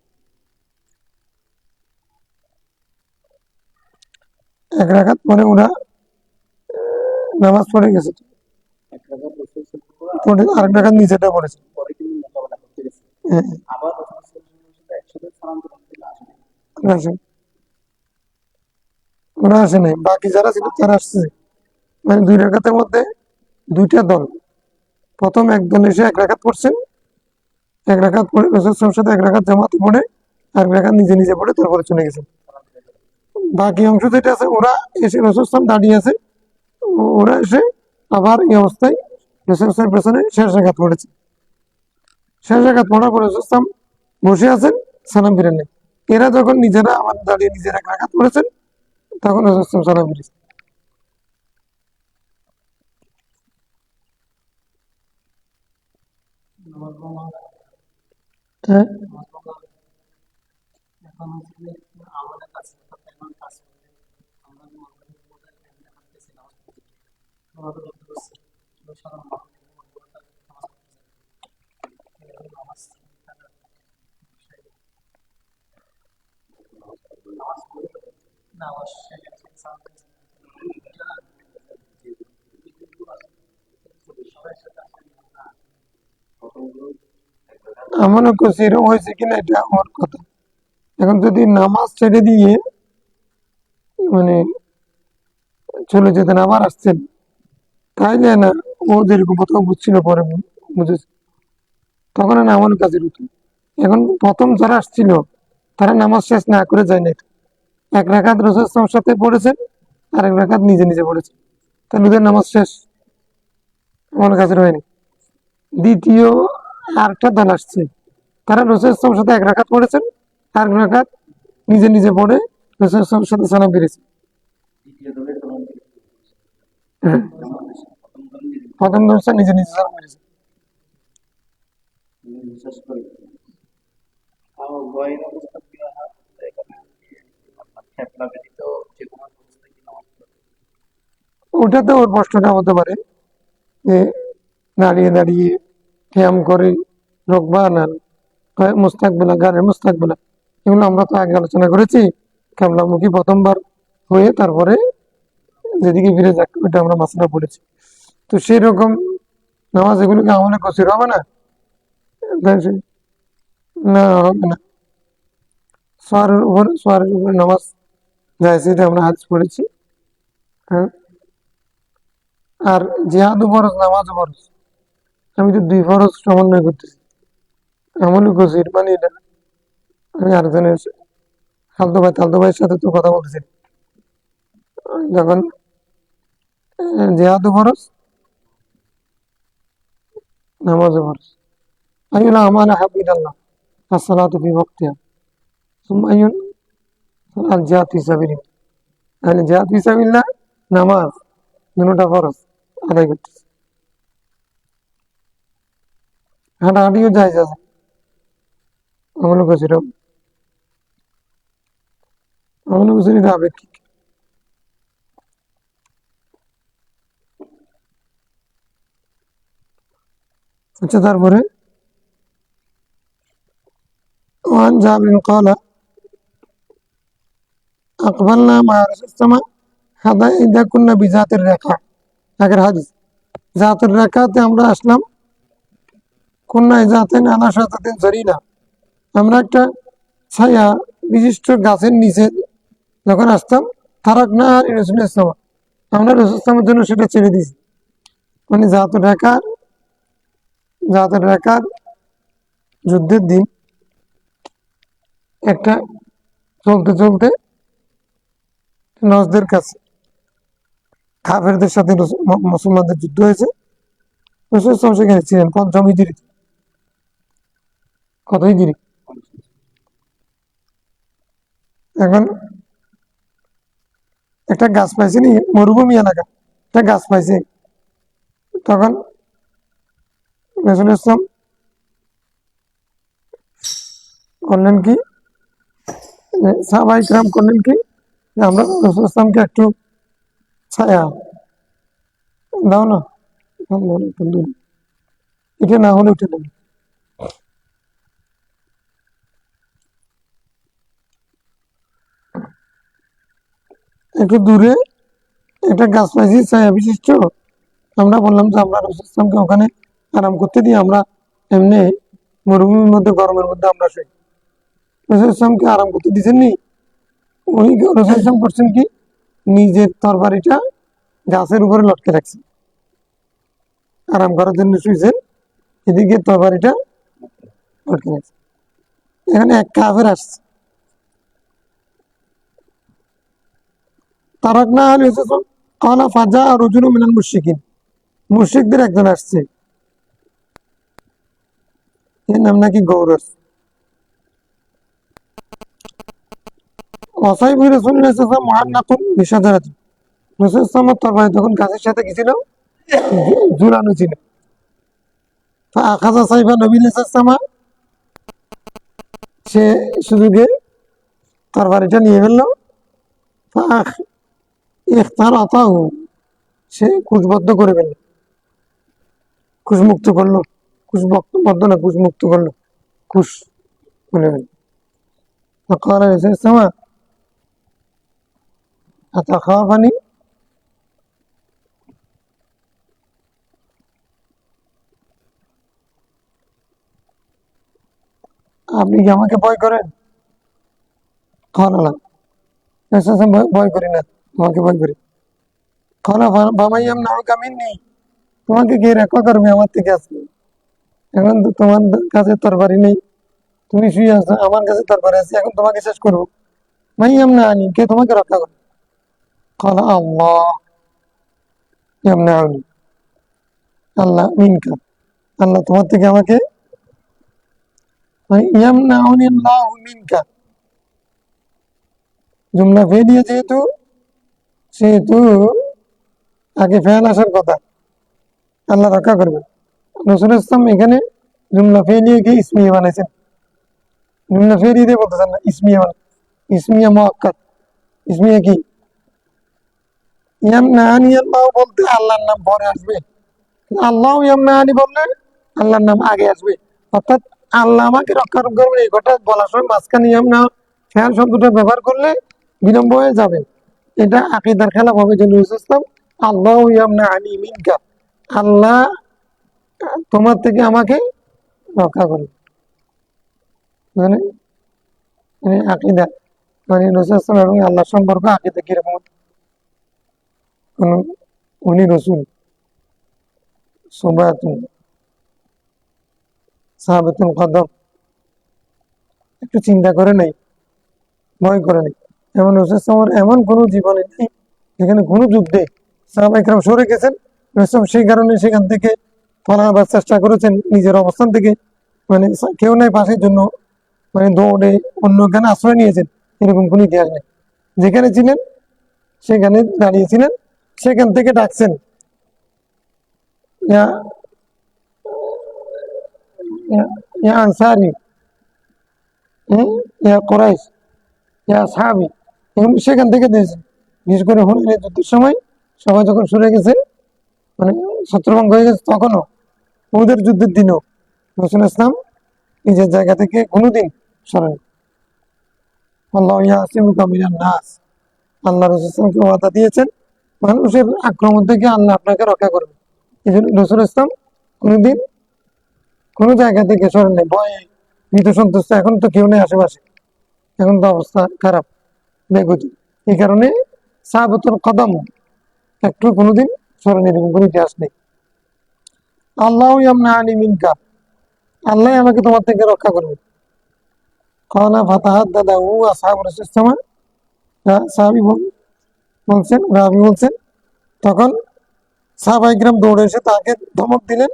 1 রাকাত পরে ওরা নামাজ পড়ে গেছে, এক রাকাত রাসূল সাল্লাল্লাহু পরে আলাইহি আরেক রাকাত নিচেটা পড়েছে। পরে কিন্তু মোকাবেলা করতে গেছে, হ্যাঁ, আবার রাসূল সাল্লাল্লাহু আলাইহি সাথে একসাথে সালাম দিতে আসে না। ওরা আসে ওরা আসে নাই, বাকি যারা ছিল তারা আসছে। মানে 2 রাকাতের মধ্যে 2টা দল। প্রথম একদল এসে 1 রাকাত পড়ছেন, 1 রাকাত পড়ে রাসূল সাল্লাল্লাহু আলাইহি ওয়াসাল্লামের সাথে 1 রাকাত জামাতে পড়ে, আরেক রাকাত নিজে নিজে পড়ে তারপরে চলে গেছেন। বাকি অংশ যেটা আছে ওরা এসে রাসূল সাল্লাল্লাহু আলাইহি ওয়াসাল্লাম দাঁড়িয়ে আছে, ওরা এসে আবার এই অবস্থায় রাসূল সাল্লাল্লাহু আলাইহি ওয়াসাল্লামের পেছনে শেষ রাকাত পড়েছে। শেষ রাকাত পড়ার পরে রাসূল সাল্লাল্লাহু আলাইহি ওয়াসাল্লাম বসে আছেন, সালাম ফিরেন নাই। এরা যখন নিজেরা আবার দাঁড়িয়ে নিজেরা 1 রাকাত পড়েছেন, তখন রাসূল সাল্লাল্লাহু আলাইহি ওয়াসাল্লাম সালাম ফিরেছেন। হ্যাঁ, এমনও কিছু এরকম হয়েছে কিনা এটা আমার কথা। এখন যদি নামাজ ছেড়ে দিয়ে মানে চলে যেতেন আবার আসছেন, তাইলে না ও যেরকম প্রথম বুঝছিল পরে বুঝেছে, তখন না এমন কাজের হতো। এখন প্রথম যারা আসছিল তারা নামাজ শেষ না করে যায় না, 1 রাকাত রাসূল সাল্লাল্লাহু আলাইহি ওয়াসাল্লামের সাথে পড়েছেন, আর 1 রাকাত নিজে নিজে পড়েছেন, তাহলে ওদের নামাজ শেষ, এমন কাজের হয়নি। দ্বিতীয় আরেকটা দল আসছে, তারা রাসূল সাল্লাল্লাহু আলাইহি ওয়াসাল্লামের সাথে 1 রাকাত পড়েছেন, আর 1 রাকাত নিজে নিজে পড়ে রাসূল সাল্লাল্লাহু আলাইহি ওয়াসাল্লামের সাথে সালাম ফিরেছে। দ্বিতীয় দলের সালাম হ্যাঁ, প্রথম দল নিজে প্রথম দল নিজে নিজে সালাম ফিরেছে। বিশ্বাস করে। আর গয়ের অবস্থা কি হয় এখানে, আপনার খেপলা ব্যতীত যে কোনো অবস্থায় কি নামাজ পড়বে? ওটাতে ওর প্রশ্নটা হতে পারে যে দাঁড়িয়ে দাঁড়িয়ে ক্যাম করে রোকবা না মুস্তাকবেলা, গানের মুস্তাকবেলা, এগুলো আমরা তো আগে আলোচনা করেছি। ক্যাবলামুখী প্রথমবার হয়ে তারপরে যেদিকে ফিরে যাক, ওইটা আমরা মাসলা পড়েছি। তো সেই রকম নামাজ এগুলোকে আমলে কসির হবে না, না হবে না। সোয়ারের উপরে নামাজ যায়, সেটা আমরা হাদিস পড়েছি। হ্যাঁ, আর জিহাদও ফরজ, নামাজও ফরজ। আমি তো 2 ফরজ সমন্বয় করতেছি, আমলও কসির মানে এটা। আমি আরেকজনের তালতো ভাইয়ের সাথে তো কথা বলতেছি, যখন জিহাদও ফরজ, নামাজও ফরজ। আইউল আমাল আহাব্বু ইলাল্লাহ আসসালাতু ফি ওয়াক্তিহা সুম্মা আইয়ুন আল জিহাদ ফি সাবিলিল্লাহ। তাহলে জিহাদ ফি সাবিলিল্লাহ, নামাজ দুটোটা ফরজ আদায় করতেছে। হাঁটাহাঁটিও জায়েজ আছে, আমল কসির আমল কসির এটা আপেক্ষিক। আচ্ছা, তারপরে ওয়ান জাবির قال أقبلنا مع رسول الله হাদা ইদা কুন্না বিজাতের রেখা, আগের হাদিস। জাতের রেখাতে আমরা আসলাম, কুন্না জাতেন আলা শাতাতিন জরিনা, আমরা একটা ছায়া বিশিষ্ট গাছের নিচে যখন আসতাম, তারাকনা আর রাসূল ইসলাম, আমরা রাসূল ইসলামের জন্য সেটা ছেড়ে দিয়েছি। মানে জাতের রেখার যুদ্ধের দিন একটা চলতে চলতে নজদের কাছে কাফেরদের সাথে মুসলমানদের যুদ্ধ হয়েছে, রাসূল সাল্লাল্লাহু আলাইহি ওয়াসাল্লাম সেখানে ছিলেন পঞ্চম হিজরিতে। কত হিজরি? এখন একটা গাছ পাইছে নি মরুভূমি এলাকা, একটা গাছ পাইছে, তখন রাসূল ইসলাম করলেন কি, সাহাবায়ে কিরাম করলেন কি, যে আমরা রাসূল ইসলামকে একটু ছায়া দাও না, এটা না হলে উঠে দেবে। একটু দূরে একটা গাছ পাইছি ছায়া বিশিষ্ট, আমরা বললাম যে আমরা রাসূল ইসলামকে ওখানে আরাম করতে দিয়ে আমরা এমনি মরুভূমির মধ্যে গরমের মধ্যে আমরা শুই। রাসূল ইসলামকে আরাম করতে দিচ্ছেন নি, ওই রাসূল ইসলাম করছেন কি, নিজের তরবারিটা গাছের উপরে লটকে রাখছেন, আরাম করার জন্য শুয়েছেন, এদিকে তরবারিটা লটকে রাখছেন। এখানে এক কাফের আসছে, তারাকনা আহলে ইসলাম ক্বালা ফাজা রাজুলুম মিনাল মুশরিকিন, মুশরিকদের একজন আসছে, এর নাম নাকি গৌরস। ওয়াসাইবু রাসূলুল্লাহ সাল্লাল্লাহু আলাইহি ওয়াসাল্লাম মুআন্নাকুন বিশাজারাতিন, রাসূল সাল্লাল্লাহু তরবারি তখন গাছের সাথে কি ছিল, ঝুলানো ছিল। ফাআখাযা সাইফা নবী সাল্লাল্লাহু আলাইহি ওয়াসাল্লাম, সে সুযোগে তরবারিটা নিয়ে ফেলল। ফাআখ ইখতারাতাহু, সে কুশবদ্ধ করে ফেলল, কুশমুক্ত করলো, কুশবদ্ধ না কুশমুক্ত করলো, কুশ বলে ফেলল। فقال رسول السماء أتخافني, আপনি কি আমাকে ভয় করেন? খালা, ভয় করি না, তোমাকে ভয় করি। খালা বামাইয়াম নাও কামিন নেই, তোমাকে কে রক্ষা করবে আমার থেকে আসবে? এখন তো তোমার কাছে তরবারি নেই, তুমি শুয়ে আছো, আমার কাছে তরবারি আছে, এখন তোমাকে শেষ করবো। মাইয়াম না আনি, কে তোমাকে রক্ষা করবে? খালা আল্লাহ ইয়ামনাউনি, আল্লাহ মিনকা, আল্লাহ তোমার থেকে আমাকে, ইয়ামনাউনি আল্লাহু মিনকা, জুমলা ফেলিয়ে যেহেতু, সেহেতু আগে ফেল আসার কথা, আল্লাহ রক্ষা করবে। রাসূল ইসলাম এখানে জুমলা ফেলিয়েকে ইসমিয়া বানাইছেন, জুমলা ফেলিয়ে দিয়ে বলতেছেন না, ইসমিয়া বানাই, ইসমিয়া মুআক্কাদ। ইসমিয়া কি, ইয়ামনানি আল্লাহ বলতে আল্লাহর নাম পরে আসবে, আল্লাহ ইয়ামনানি বললে আল্লাহর নাম আগে আসবে। অর্থাৎ আল্লাহ আমাকে রক্ষা করবে, এই কথা বলার সময় মাঝখানে ইয়ামনা ফেল শব্দটা ব্যবহার করলে বিলম্ব হয়ে যাবে, এটা আকীদার খেলাফ হবে। যে রাসূল ইসলাম আল্লাহ ইয়ামনানি মিনকা, আল্লাহ তোমার থেকে আমাকে রক্ষা করবে, মানে আকীদা, মানে রাসূল ইসলাম এবং আল্লাহর সম্পর্ক আকীদা কিরকম, কোন উনি রসুল সুবাতুন সাহাবাতুল কদম, একটু চিন্তা করে নাই, ভয় করে নাই। এমন রাসূল সাল্লাল্লাহু এমন কোনো জীবনে নেই যেখানে কোনো যুদ্ধে সাহাবা ইকরাম সরে গেছেন, রাসূল সেই কারণে সেখান থেকে পালাবার চেষ্টা করেছেন নিজের অবস্থান থেকে, মানে কেউ নাই পাশের জন্য, মানে দৌড়ে অন্য খানে আশ্রয় নিয়েছেন, এরকম কোনো ইতিহাস নেই। যেখানে ছিলেন সেখানে দাঁড়িয়েছিলেন, সেখান থেকে ডাকছেন, ইয়া ইয়া ইয়া আনসারি, ইয়া কুরাইশ, ইয়া সাহাবি, এবং সেখান থেকে দিয়েছেন। বিশেষ করে হুনাইনের যুদ্ধের সময় সবাই যখন সরে গেছে, মানে ছত্রভঙ্গ হয়ে গেছে, তখনও ওদের যুদ্ধের দিনও রাসূল ইসলাম নিজের জায়গা থেকে কোনোদিন সরেন। আল্লাহ ইয়াসিমুকা মিনান নাস, আল্লাহ রাসূল ইসলামকে ওয়াদা দিয়েছেন মানুষের আক্রমণ থেকে আল্লাহ আপনাকে রক্ষা করবে। এই জন্য রাসূল ইসলাম কোনোদিন কোনো জায়গা থেকে সরেন নেই, ভয়ে ভীত সন্তুষ্ট। এখন তো কেউ নেই আশেপাশে, এখন তো অবস্থা খারাপ, বেগতি, এই কারণে সাহাবাতুল কদম একটু কোনোদিন সরেন, এরকম কোনো ইতিহাস নেই। আল্লাহ ইয়ামনানি মিনকা, আল্লাহ আমাকে তোমার থেকে রক্ষা করবে। কানা ফাতাহাদ্দাদাহু আসহাবু রাসূল সাহাবী বলছেন, রাবী বলছেন, তখন সাহাবায়ে কেরাম দৌড়ে এসে তাকে ধমক দিলেন,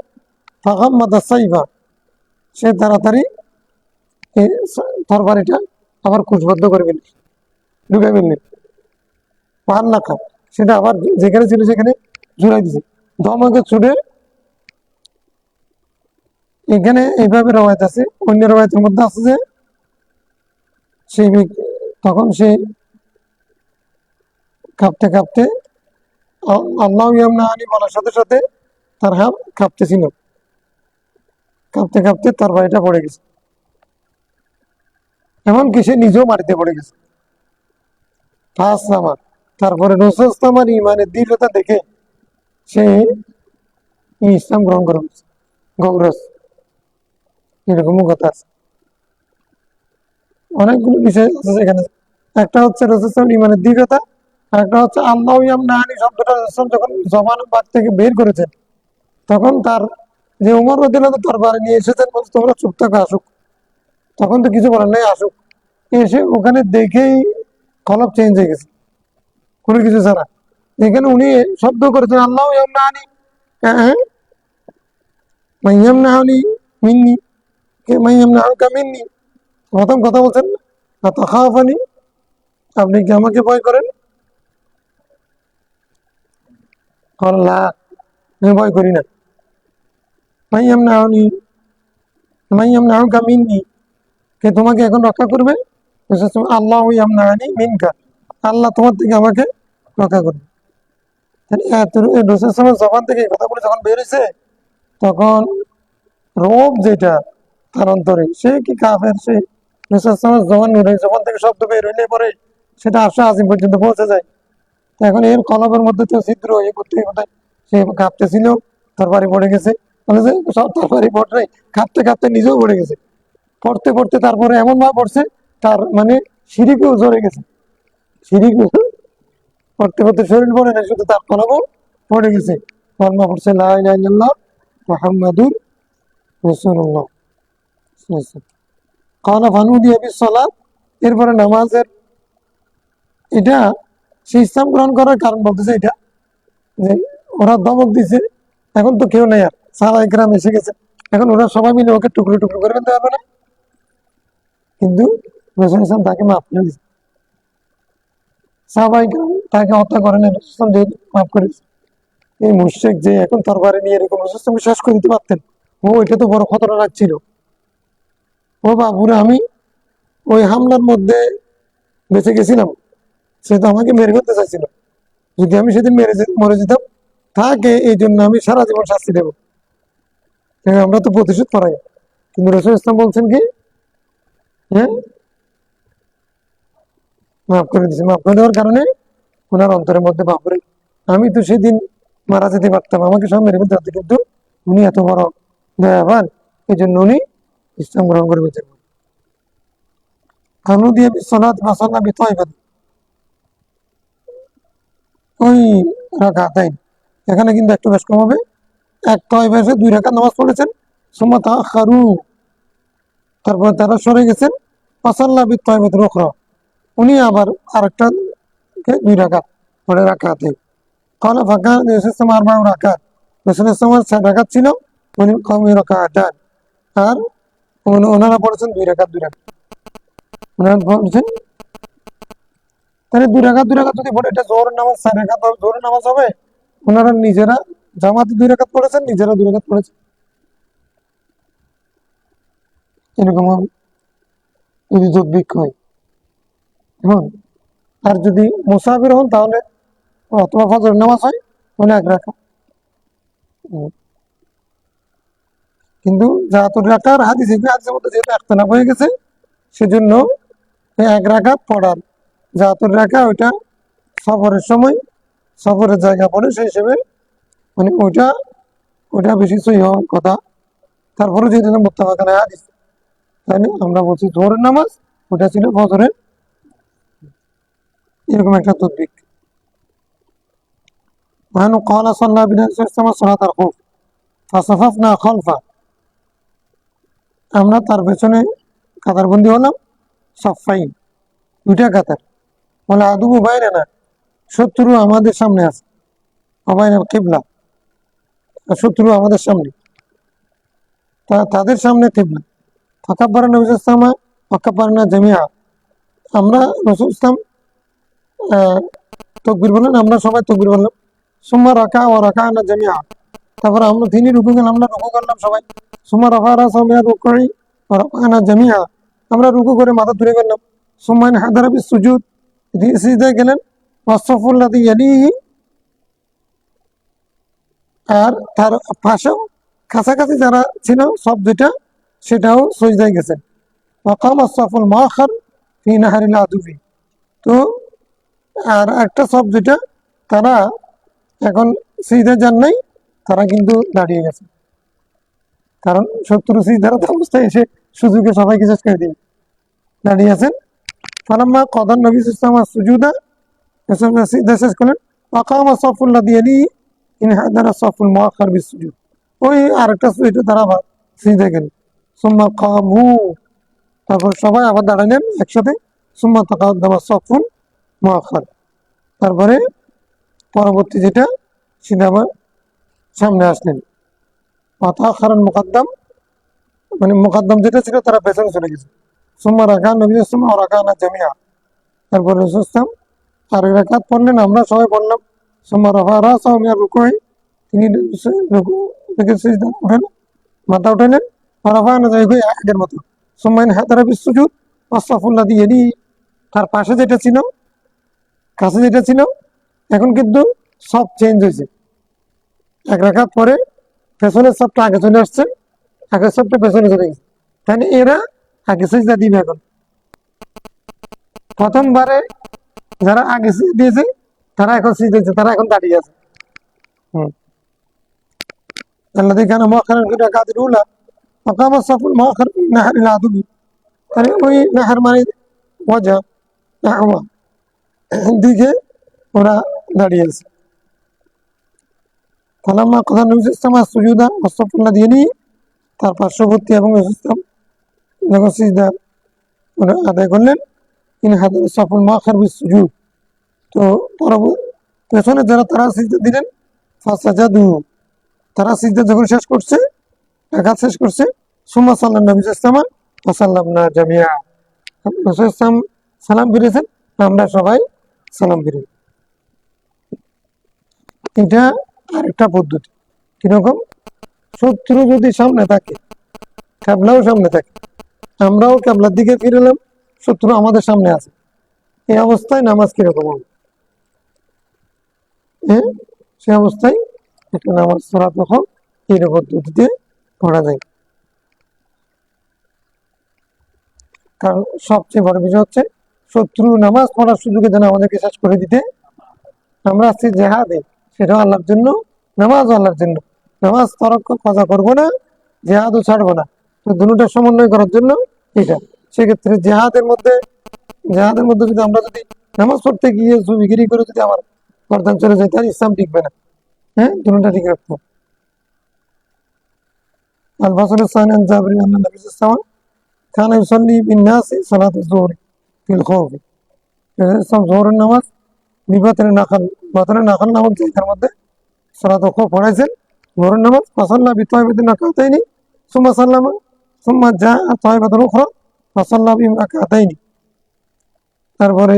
ফাগাম্মাদা সাইফা, সে তাড়াতাড়ি এই তরবারিটা আবার কুশবদ্ধ করে ফেললেন, ঢুকে ফেললেন। পাহান্নাকা, সেটা আবার যেখানে ছিল সেখানে ঝুলাই দিছে। ধমকে ছুটে, এখানে এইভাবে রওয়ায়ত আছে, অন্য রওয়ায়তের মধ্যে আছে যে সেই তখন সে কাঁপতে কাঁপতে আল্লাহু ইয়ামনানি বলার সাথে সাথে তার হাত কাঁপতেছিল, কাঁপতে কাঁপতে তরবারিটা পড়ে গেছে, এমনকি সে নিজেও মাটিতে পড়ে গেছে। ফাসলামা, তারপরে রাসূল ইসলামের ইমানের দৃঢ়তা দেখে সে ইসলাম গ্রহণ করে গৌরস। এরকমও কথা আছে, অনেকগুলো বিষয় আছে সেখানে। একটা হচ্ছে রাসূল ইসলামের ইমানের দৃঢ়তা, আর একটা হচ্ছে আল্লাহু ইয়ামনানি শব্দটা রাসূল যখন জবান বাগ থেকে বের করেছেন, তখন তার যে উমর রাদিয়াল্লাহু আনহু তরবারি নিয়ে এসেছেন, বলছে তোমরা চুপ থাকো, আসুক। তখন তো কিছু বলার নাই, আসুক। এসে ওখানে দেখেই কলব চেঞ্জ হয়ে গেছে, কোনো কিছু ছাড়া। এখানে উনি শব্দ করেছেন আল্লাহু ইয়ামনানি, হ্যাঁ, মাইয়ামনানি মিন্নি, কে মাইয়ামনাহুকা মিন্নি। প্রথম কথা বলছেন আতাখাফানি, আপনি কি আমাকে ভয় করেন? আল্লাহ, আমি ভয় করি না। মাইয়ামনাহুনি, মাইয়ামনাহুকা মিন্নি, কে তোমাকে এখন রক্ষা করবে? আল্লাহু ইয়ামনানি মিনকা, আল্লাহ তোমার থেকে আমাকে রক্ষা করবে। রাসূলের জবান থেকে এই কথাগুলো যখন বের হয়েছে, তখন রোব যেটা তার অন্তরে, সে কি কাফের, সে রাসূলের জবান থেকে শব্দ বের হইলে পরে সেটা আরশে আজিম পর্যন্ত পৌঁছে যায়। তো এখন এর কলবের মধ্যে তো ছিদ্র হয়ে কোথায় কোথায় সে কাঁপতেছিল, তরবারি পড়ে গেছে। বলে যে সব তরবারি পড়ে নাই, কাঁপতে কাঁপতে নিজেও পড়ে গেছে। পড়তে পড়তে তারপরে এমন ভাবে পড়ছে, তার মানে সিঁড়িকেও জ্বরে গেছে, সিঁড়িকেও পড়তে পড়তে শরীর পড়ে না, শুধু তার কলবও পড়ে গেছে। কলমা পড়ছে লা ইলাহা ইল্লাল্লাহ মুহাম্মাদুর রাসূলুল্লাহ। কালা ফানুদিয়া বিসসালাত, এরপরে নামাজের, এটা সে ইসলাম গ্রহণ করার কারণ বলতেছে এটা যে ওরা ধমক দিছে, এখন তো কেউ নেই, আর সাহাবায়ে কেরাম এসে গেছে, এখন ওরা সবাই মিলে ওকে টুকরো টুকরো করে ফেলতে পারবে না। কিন্তু রাসূল ইসলাম তাকে মাফ করে দিয়েছে, সাহাবায়ে কেরাম তাকে হত্যা করে না, রাসূল ইসলাম যেহেতু মাফ করেছে। এই মুশরিক যে এখন তরবারি নিয়ে এরকম রাসূল ইসলামকে শেষ করে দিতে পারতেন, ও এটা তো বড় খতরনাক ছিল। ও বাবুরে, আমি ওই হামলার মধ্যে বেঁচে গেছিলাম, সে তো আমাকে মেরে ফেলতে চাইছিল। যদি আমি সেদিন মরে যেতাম, তাকে এই জন্য আমি সারা জীবন শাস্তি দেবো, আমরা তো প্রতিশোধ করাই। কিন্তু রাসূল ইসলাম বলছেন কি, হ্যাঁ, মাফ করে দিয়েছে। মাফ করে দেওয়ার কারণে ওনার অন্তরের মধ্যে বাপরে, আমি তো সেদিন মারা যেতে পারতাম, আমাকে সব মেরে ফেলতে পারতো, কিন্তু উনি এত বড় দয়াবান, এই জন্য উনি ইসলাম গ্রহণ করে বেঁচে। কানু দিয়ে বিশ্বনাথ মাসাল্লাহ বিতয়বাদ, ওই রাকাতাইন, এখানে কিন্তু একটু বেশ কম হবে। এক তয়বাসে 2 রাকাত নামাজ পড়েছেন, সুম্মা তাআখারু, তারপর তারা সরে গেছেন, ফাসাল্লা বিতয়বাদ রুখরা, উনি আবার আরেকটা 2 রাকাত পড়ে রাকাতে। কালা ফাঁকা রাসূল আরবা রাকাত, রাসূলের সময় 6 রাকাত ছিল, উনি কম রাকাতান, আর ওনারা পড়েছেন 2 রাকাত 2 রাকাত, ওনারা পড়েছেন। তাহলে 2 রাকাত 2 রাকাত যদি পড়ে, এটা জোহরের নামাজ 4 রাকাত হবে, জোহরের নামাজ হবে। ওনারা নিজেরা জামাতে 2 রাকাত পড়েছেন, নিজেরা 2 রাকাত পড়েছেন, এরকম হবে যদি দুর্ভিক্ষ হয়। হ্যাঁ, আর যদি মুসাফির হন তাহলে অথবা ফজরের নামাজ হয়, তাহলে 1 রাকাত। কিন্তু জাতুর রাকার হাদিসের মধ্যে যেহেতু একতলাপ হয়ে গেছে, সেজন্য 1 রাকাত পড়ার, জাতুর রাকা ওইটা সফরের সময় সফরের জায়গা পড়ে, সেই হিসেবে মানে ওইটা ওইটা বেশি সহি হওয়ার কথা। তারপরে যেহেতু মুত্তাফাক আলাইহি হাদিস, তাহলে আমরা বলছি জোহরের নামাজ, ওটা ছিল ফজরের, এরকম একটা তদ্বিক। وأنه قال صلى الله عليه وسلم صلاة الخوف فصففنا خلفه, আমরা তার পেছনে কাতারবন্দি হলাম, সাফাইন, 2টা কাতার। বলে আদু বাইরে না, শত্রু আমাদের সামনে আছে, অবাইনা কিবলা, আর শত্রু আমাদের সামনে, তাদের সামনে কিবলা। ফাকাব্বারা নবী সাল্লাল্লাহু আলাইহি ওয়াসাল্লাম ওয়াকাব্বারনা জামিআ, আমরা রাসূল ইসলাম তকবীর বললেন, আমরা সবাই তকবীর বললাম। সুম্মা রাকা ওয়া রাকানা জামিআ, তারপর আমরা তিনি রুকু গেলাম, আমরা রুকু করলাম সবাই। সুম্মা রাফা রাসাহু মিনার রুকুই ওয়া রাফানা জামিআ, আমরা রুকু করে মাথা তুলে ফেললাম। সুম্মা ইনহাদারা বিস সুজুদ, তিনি সিজদায় গেলেন। ওয়াসসাফুল লাযী ইয়ালিহি, আর তার পাশেও কাছাকাছি যারা ছিল সব দুইটা, সেটাও সজদায় গেছেন। ওয়াকাম আসসাফুল মুআখার ফি নাহারিল আদুবি, তো আর একটা সব যেটা, তারা এখন সিজদায় যান নাই, তারা কিন্তু দাঁড়িয়ে গেছে, কারণ শত্রু সিজদারত অবস্থায় এসে সুযোগে সবাইকে শেষ করে দিন, দাঁড়িয়ে আছেন। ফালাম্মা কদান নবী সাল্লাল্লাহু আলাইহি ওয়াসাল্লাম সুজুদা, রাসূলুল্লাহ সিজদা শেষ করলেন। ওয়াকাম আসসাফুল লাযী ইয়ালিহি ইনহাদারা আসসাফুল মুআখার বিস সুজুদ, ওই আরেকটা সুজুদে তারা আবার সিজদায় গেলেন। সুম্মা কামু, তারপর সবাই আবার দাঁড়ালেন একসাথে। সুম্মা তাকাদ্দামা আসসাফুল মুআখার, তারপরে পরবর্তী যেটা সেটা আবার সামনে আসলেন। ওয়াতাখারাল মুকাদ্দাম, মানে মুকাদ্দাম যেটা ছিল তারা পেছনে চলে গেছে। সুম্মা রাকা নবী সাল্লাল্লাহু আলাইহি ওয়াসাল্লাম ওয়া রাকানা জামিআ, তারপরে রাসূল সাল্লাল্লাহু আলাইহি ওয়াসাল্লাম আর রাকাত পড়লেন, আমরা সবাই পড়লাম। সুম্মা রাফা রাসাহু মিনার রুকুই, তিনি রুকু থেকে সিজদা উঠেন, মাথা উঠালেন। ওয়া রাফানা জামিআ, আগের মতো। সুম্মা ইনহাদারা বিস সুজুদ ওয়াসসাফুল লাযী ইয়ালিহি, তার পাশে যেটা ছিল, কাছে যেটা ছিল, এখন কিন্তু সব চেঞ্জ হয়েছে। এক রাকাত পরে পেছনের সবটা আগে চলে আসছে, আগের সবটা পেছনে চলে গেছে, তাই এরা আগে সিজদা দিবে। এখন প্রথমবারে যারা আগে সিজদা দিয়েছে তারা এখন সিজদা দিয়েছে, তারা এখন দাঁড়িয়ে আছে। الذي كان مؤخرا في الركعة الأولى فقام الصف المؤخر في نحر العدو, তাহলে ওই নাহার মানে ওয়াজা, নাহওয়া দিকে ওরা দাঁড়িয়ে আছে। ফালাম্মা কযা নবী সাল্লাল্লাহু আলাইহি ওয়াসাল্লাম সুজুদা ওয়াসসাফুল লাযী ইয়ালিহি, তার পার্শ্ববর্তী এবং রাসূল সাল্লাল্লাহু আলাইহি ওয়াসাল্লাম যখন সিজদা ওরা আদায় করলেন। ইনহাদারা আসসাফুল মুআখার বিস সুজুদ, তো পেছনে যারা তারা সিজদা দিলেন। ফাসাজাদু, তারা সিজদা যখন শেষ করছে, রাকাত শেষ করছে। সুম্মা সাল্লাল্লাহু নবী সাল্লাল্লাহু আলাইহি ওয়াসাল্লাম ওয়া সাল্লামনা জামিআ, রাসূল সাল্লাল্লাহু আলাইহি ওয়াসাল্লাম সালাম ফিরেছেন, আমরা সবাই সালাম ফিরি। এটা আরেকটা পদ্ধতি। কিরকম? শত্রু যদি সামনে থাকে, ক্যাবলাও সামনে থাকে, আমরাও ক্যাবলার দিকে ফিরলাম, শত্রু আমাদের সামনে আছে, এই অবস্থায় নামাজ কিরকম হবে? হ্যাঁ, সে অবস্থায় একটা নামাজ সালাত তখন এই পদ্ধতিতে পড়া যায়। কারণ সবচেয়ে বড় বিষয় হচ্ছে শত্রু নামাজ পড়ার সুযোগে যেন আমাদেরকে শেষ করে দিতে। আমরা আছি জেহাদে, সেটাও আল্লাহর জন্য, নামাজও আল্লাহর জন্য। নামাজ তরক কাজা করবো না, জেহাদও ছাড়বো না, তো দুটোটা সমন্বয় করার জন্য এটা। সেক্ষেত্রে জেহাদের মধ্যে যদি আমরা যদি নামাজ পড়তে গিয়ে জমিগিরি করে যদি আমার গর্দান চলে যায়, তাহলে ইসলাম টিকবে না। হ্যাঁ, দুটোটা ঠিক রাখতে হবে। আল ফাসলুস সানি আন জাবির আন নবী সাল্লাল্লাহু আলাইহি ওয়াসাল্লাম কানা ইউসাল্লি বিন নাসি সালাতুয যুহর ফিল খাউফ, জোহরের নামাজ বাতনের নাখাল নামক জায়গার মধ্যে সালাতুল খাউফ পড়াইছেন। জোহরের নামাজ ফাসাল্লা বিতাইবাতিন রাকাতাইনি সুম্মা সাল্লামা সুম্মা জাআ তাইবাতুন উখরা ফাসাল্লা বিহিম রাকাতাইনি, তারপরে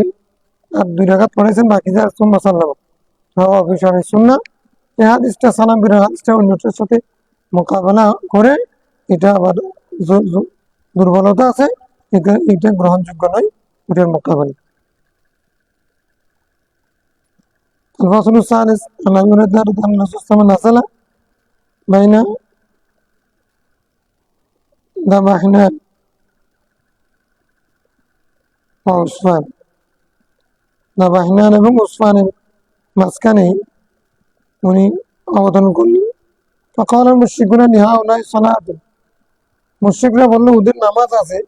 আর 2 রাকাত পড়াইছেন, বাকি যা সুম্মা সাল্লামা। রাওয়াহু ফি শারহ সুন্নাহ, এই হাদিসটা সালাম বির হাদিসটা অন্যটার সাথে মোকাবেলা করে এটা আবার দুর্বলতা আছে, এটা গ্রহণযোগ্য নয়, এটার মোকাবেলা। الفصل الثالث عن ابي هريره رضي الله عنه نزل بين ذبحنا وعثمان, ذبحنا এবং উসমানের মাঝখানে উনি অবতরণ করলেন। فقال المشركون لهؤلاء صلاة, মুশরিকরা বলল ওদের নামাজ আছে।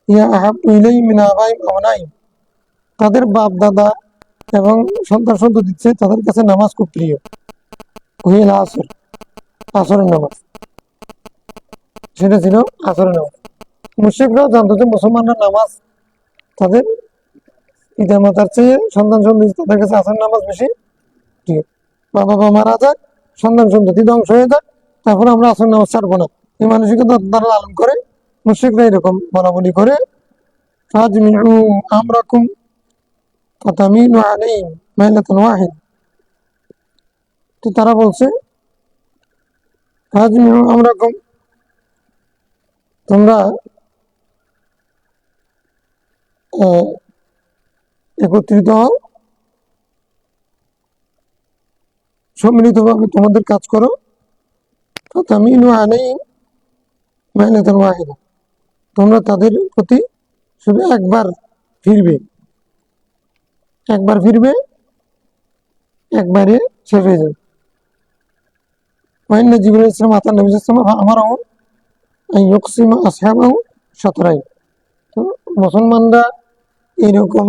ইয়া আহাব্বু ইলাইহিম মিন আবাইহিম ওয়া আবনাইহিম, তাদের বাপ দাদা এবং সন্তান সন্ততি দিচ্ছে, তাদের কাছে নামাজ খুব প্রিয়। হুইল আসর, আসরের নামাজ, সেটা ছিল আসরের নামাজ। মুশরিকরাও জানতো যে মুসলমানরা নামাজ তাদের পিতামাতার চেয়ে সন্তান সন্ততি তাদের কাছে আসরের নামাজ বেশি প্রিয়। মা বাবা মারা যায়, সন্তান সন্ততি ধ্বংস হয়ে যায়, তারপর আমরা আসর নামাজ ছাড়বো না, এই মানসিকতা তারা লালন করে। মুশরিকরা এরকম বলা বলি করে, ফাজমিউ আমরাকুম ফাতামিলু আলাইহিম মাইলাতান ওয়াহিদ। তো তারা বলছে ফাজমিউ আমরাকুম, তোমরা একত্রিত হও, সম্মিলিতভাবে তোমাদের কাজ করো, ফাতামিলু আলাইহিম মাইলাতান ওয়াহিদা, তোমরা তাদের প্রতি শুধু একবার ফিরবে, একবার ফিরবে, একবারে শেষ হয়ে যাবে। ওয়াইন্না জিবরাইল ইসলাম আতা নবী সাল্লাল্লাহু আলাইহি আমারও ইউকসিমা আসহাবাহু শাতরাইন। তো মুসলমানরা এইরকম,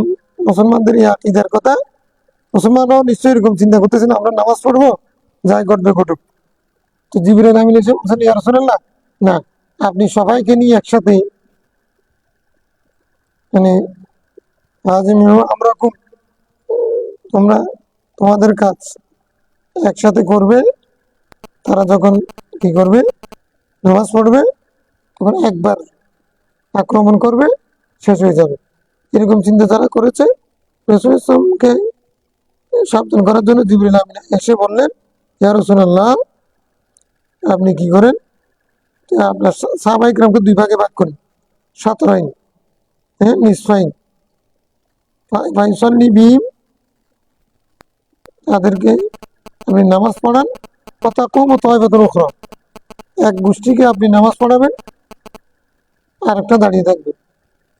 মুসলমানদের এই আকীদার কথা, মুসলমানরাও নিশ্চয়ই এরকম চিন্তা করতেছেন আমরা নামাজ পড়বো, যাই ঘটবে ঘটুক। তো জিবরাইল আমিন এসে বলছেন ইয়া রাসূলুল্লাহ, না, আপনি সবাইকে নিয়ে একসাথে, মানে আমরা খুব, তোমরা তোমাদের কাজ একসাথে করবে, তারা যখন কি করবে, নামাজ পড়বে, তখন একবার আক্রমণ করবে, শেষ হয়ে যাবে। এরকম চিন্তা যারা করেছে, রাসূল ইসলামকে সাবধান করার জন্য জিবরিল আমিন এসে বললেন ইয়া রাসূলুল্লাহ, আপনি কি করেন, আপনার সাহাবায়ে কিরামকে দুই ভাগে ভাগ করেন, শাতরাইন, হ্যাঁ, নিসফাইন, ফাইসাল্লি বিহিম, তাদেরকে আপনি নামাজ পড়ান, কথা কম তয়বাতুল উখরা, এক গোষ্ঠীকে আপনি নামাজ পড়াবেন, আর একটা দাঁড়িয়ে থাকবে,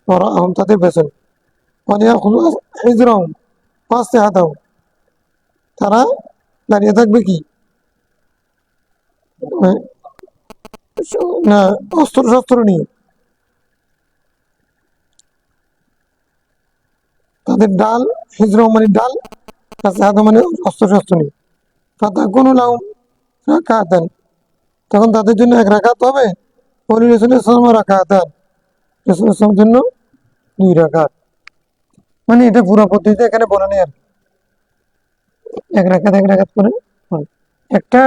ওরা আহম তাদের বেছেন, হিজরাহুম ফাসতিহাতাহুম, তারা দাঁড়িয়ে থাকবে কি না, অস্ত্র শস্ত্র নিয়ে, তাদের ডাল, হিজরাহুম মানে ডাল, ফাসতিহাতাহুম মানে অস্ত্র শস্ত্র নিয়ে, ফাতাকুনু লাহুম রাকাতান, তখন তাদের জন্য এক রাকাত হবে, ওলি রাসূলের সাল্লাল্লাহু রাকাতান, রাসূলের সাল্লাল্লাহু জন্য দুই রাকাত। মানে এটা পুরো পদ্ধতিতে এখানে বলা নেই আর কি। এক রাকাত করে হয়। একটা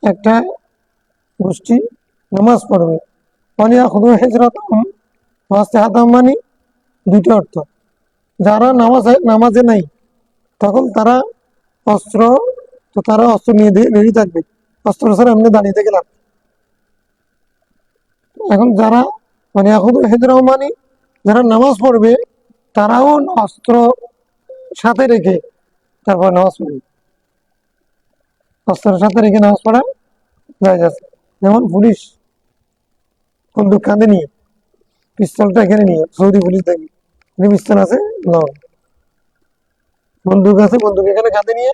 একটা গোষ্ঠী নামাজ পড়বে, অলিয়া খুদু হিজরাতাহুম ফাসতিহাতাহুম মানে দুইটা অর্থ, যারা নামাজে নাই, তখন তারা অস্ত্র, তো তারা অস্ত্র নিয়ে রেডি থাকবে, অস্ত্র ছাড়া এমনি দাঁড়িয়ে থেকে লাভ। এখন যারা মানে এখন হিজরাও মানে যারা নামাজ পড়বে, তারাও অস্ত্র সাথে রেখে তারপর নামাজ পড়বে, অস্ত্রের সাথে রেখে নামাজ পড়া যায় আছে। যেমন পুলিশ বন্দুক কাঁধে নিয়ে, পিস্তলটা এখানে নিয়ে, সৌদি পুলিশ দেখবে পিস্তল আছে, বন্দুক আছে, বন্দুক এখানে কাঁধে নিয়ে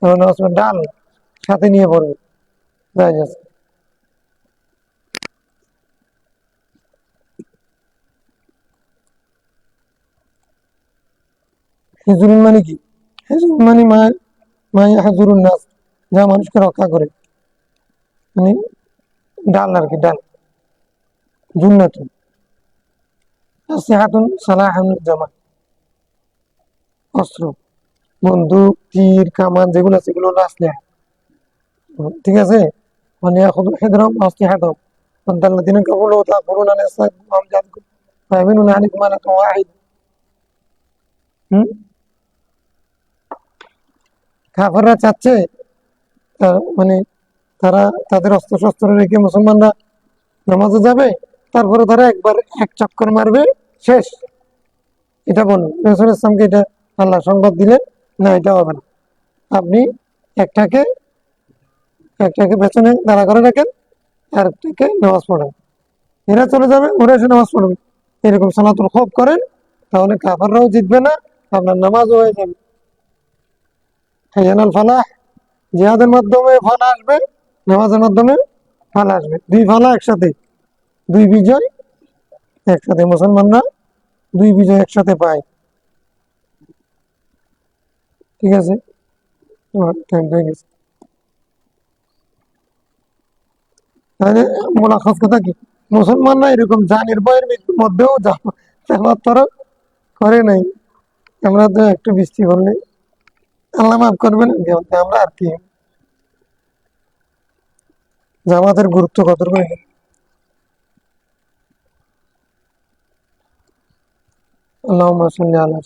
নামাজ পড়ে, ডাল সাথে নিয়ে পড়বে, যায় আছে। হিজরুন মানে কি? হিজরুন মানে হাজুরুন নাস, যা মানুষকে রক্ষা করে, মানে ডাল আর কি, ডাল, জুন্নাতুন নাসিহাতুন সালাহুন জামা, অস্ত্র, বন্দুক, তীর, কামান যেগুলো আছে এগুলো নাসলিহা, ঠিক আছে। মানে হিজরাম নাসিহাতুম আল্লাযিনা কাফারু তাকুলুনা নাসআকুম জানকুম ফায়ামিনুনা আলাইকুম আলাকুম ওয়াহিদ। কাফেররা চাচ্ছে, মানে তারা তাদের অস্ত্র শস্ত্র রেখে মুসলমানরা নামাজে যাবে, তারপরে তারা একবার এক চক্কর মারবে, শেষ। এটা বলুন রাসূল ইসলামকে, এটা আল্লাহ সংবাদ দিলেন, না এটা হবে না, আপনি একটাকে একটাকে পেছনে দাঁড়া করে রাখেন, আর একটাকে নামাজ পড়েন, এরা চলে যাবে, ওরা এসে নামাজ পড়বে, এরকম সালাতুল খৌফ করেন, তাহলে কাফেররাও জিতবে না, আপনার নামাজও হয়ে যাবে। হাইয়ানাল ফালাহ, জিহাদের মাধ্যমে ফালা আসবে, নামাজের মাধ্যমে ফালা আসবে, দুই ফালা একসাথে, দুই বিজয় একসাথে, মুসলমানরা দুই বিজয় একসাথে পায়। ঠিক আছে, টাইম হয়ে গেছে। তাহলে মোলাখাস কথা কি, মুসলমানরা এরকম জানের ভয়ের মধ্যেও জামাত তরক করে নাই। আমরা তো একটু বৃষ্টি করলে আল্লাহ মাফ করবেন, আমরা আর কি জামাতের গুরুত্ব কতটুকু? আল্লাহুম্মা সাল্লি আলা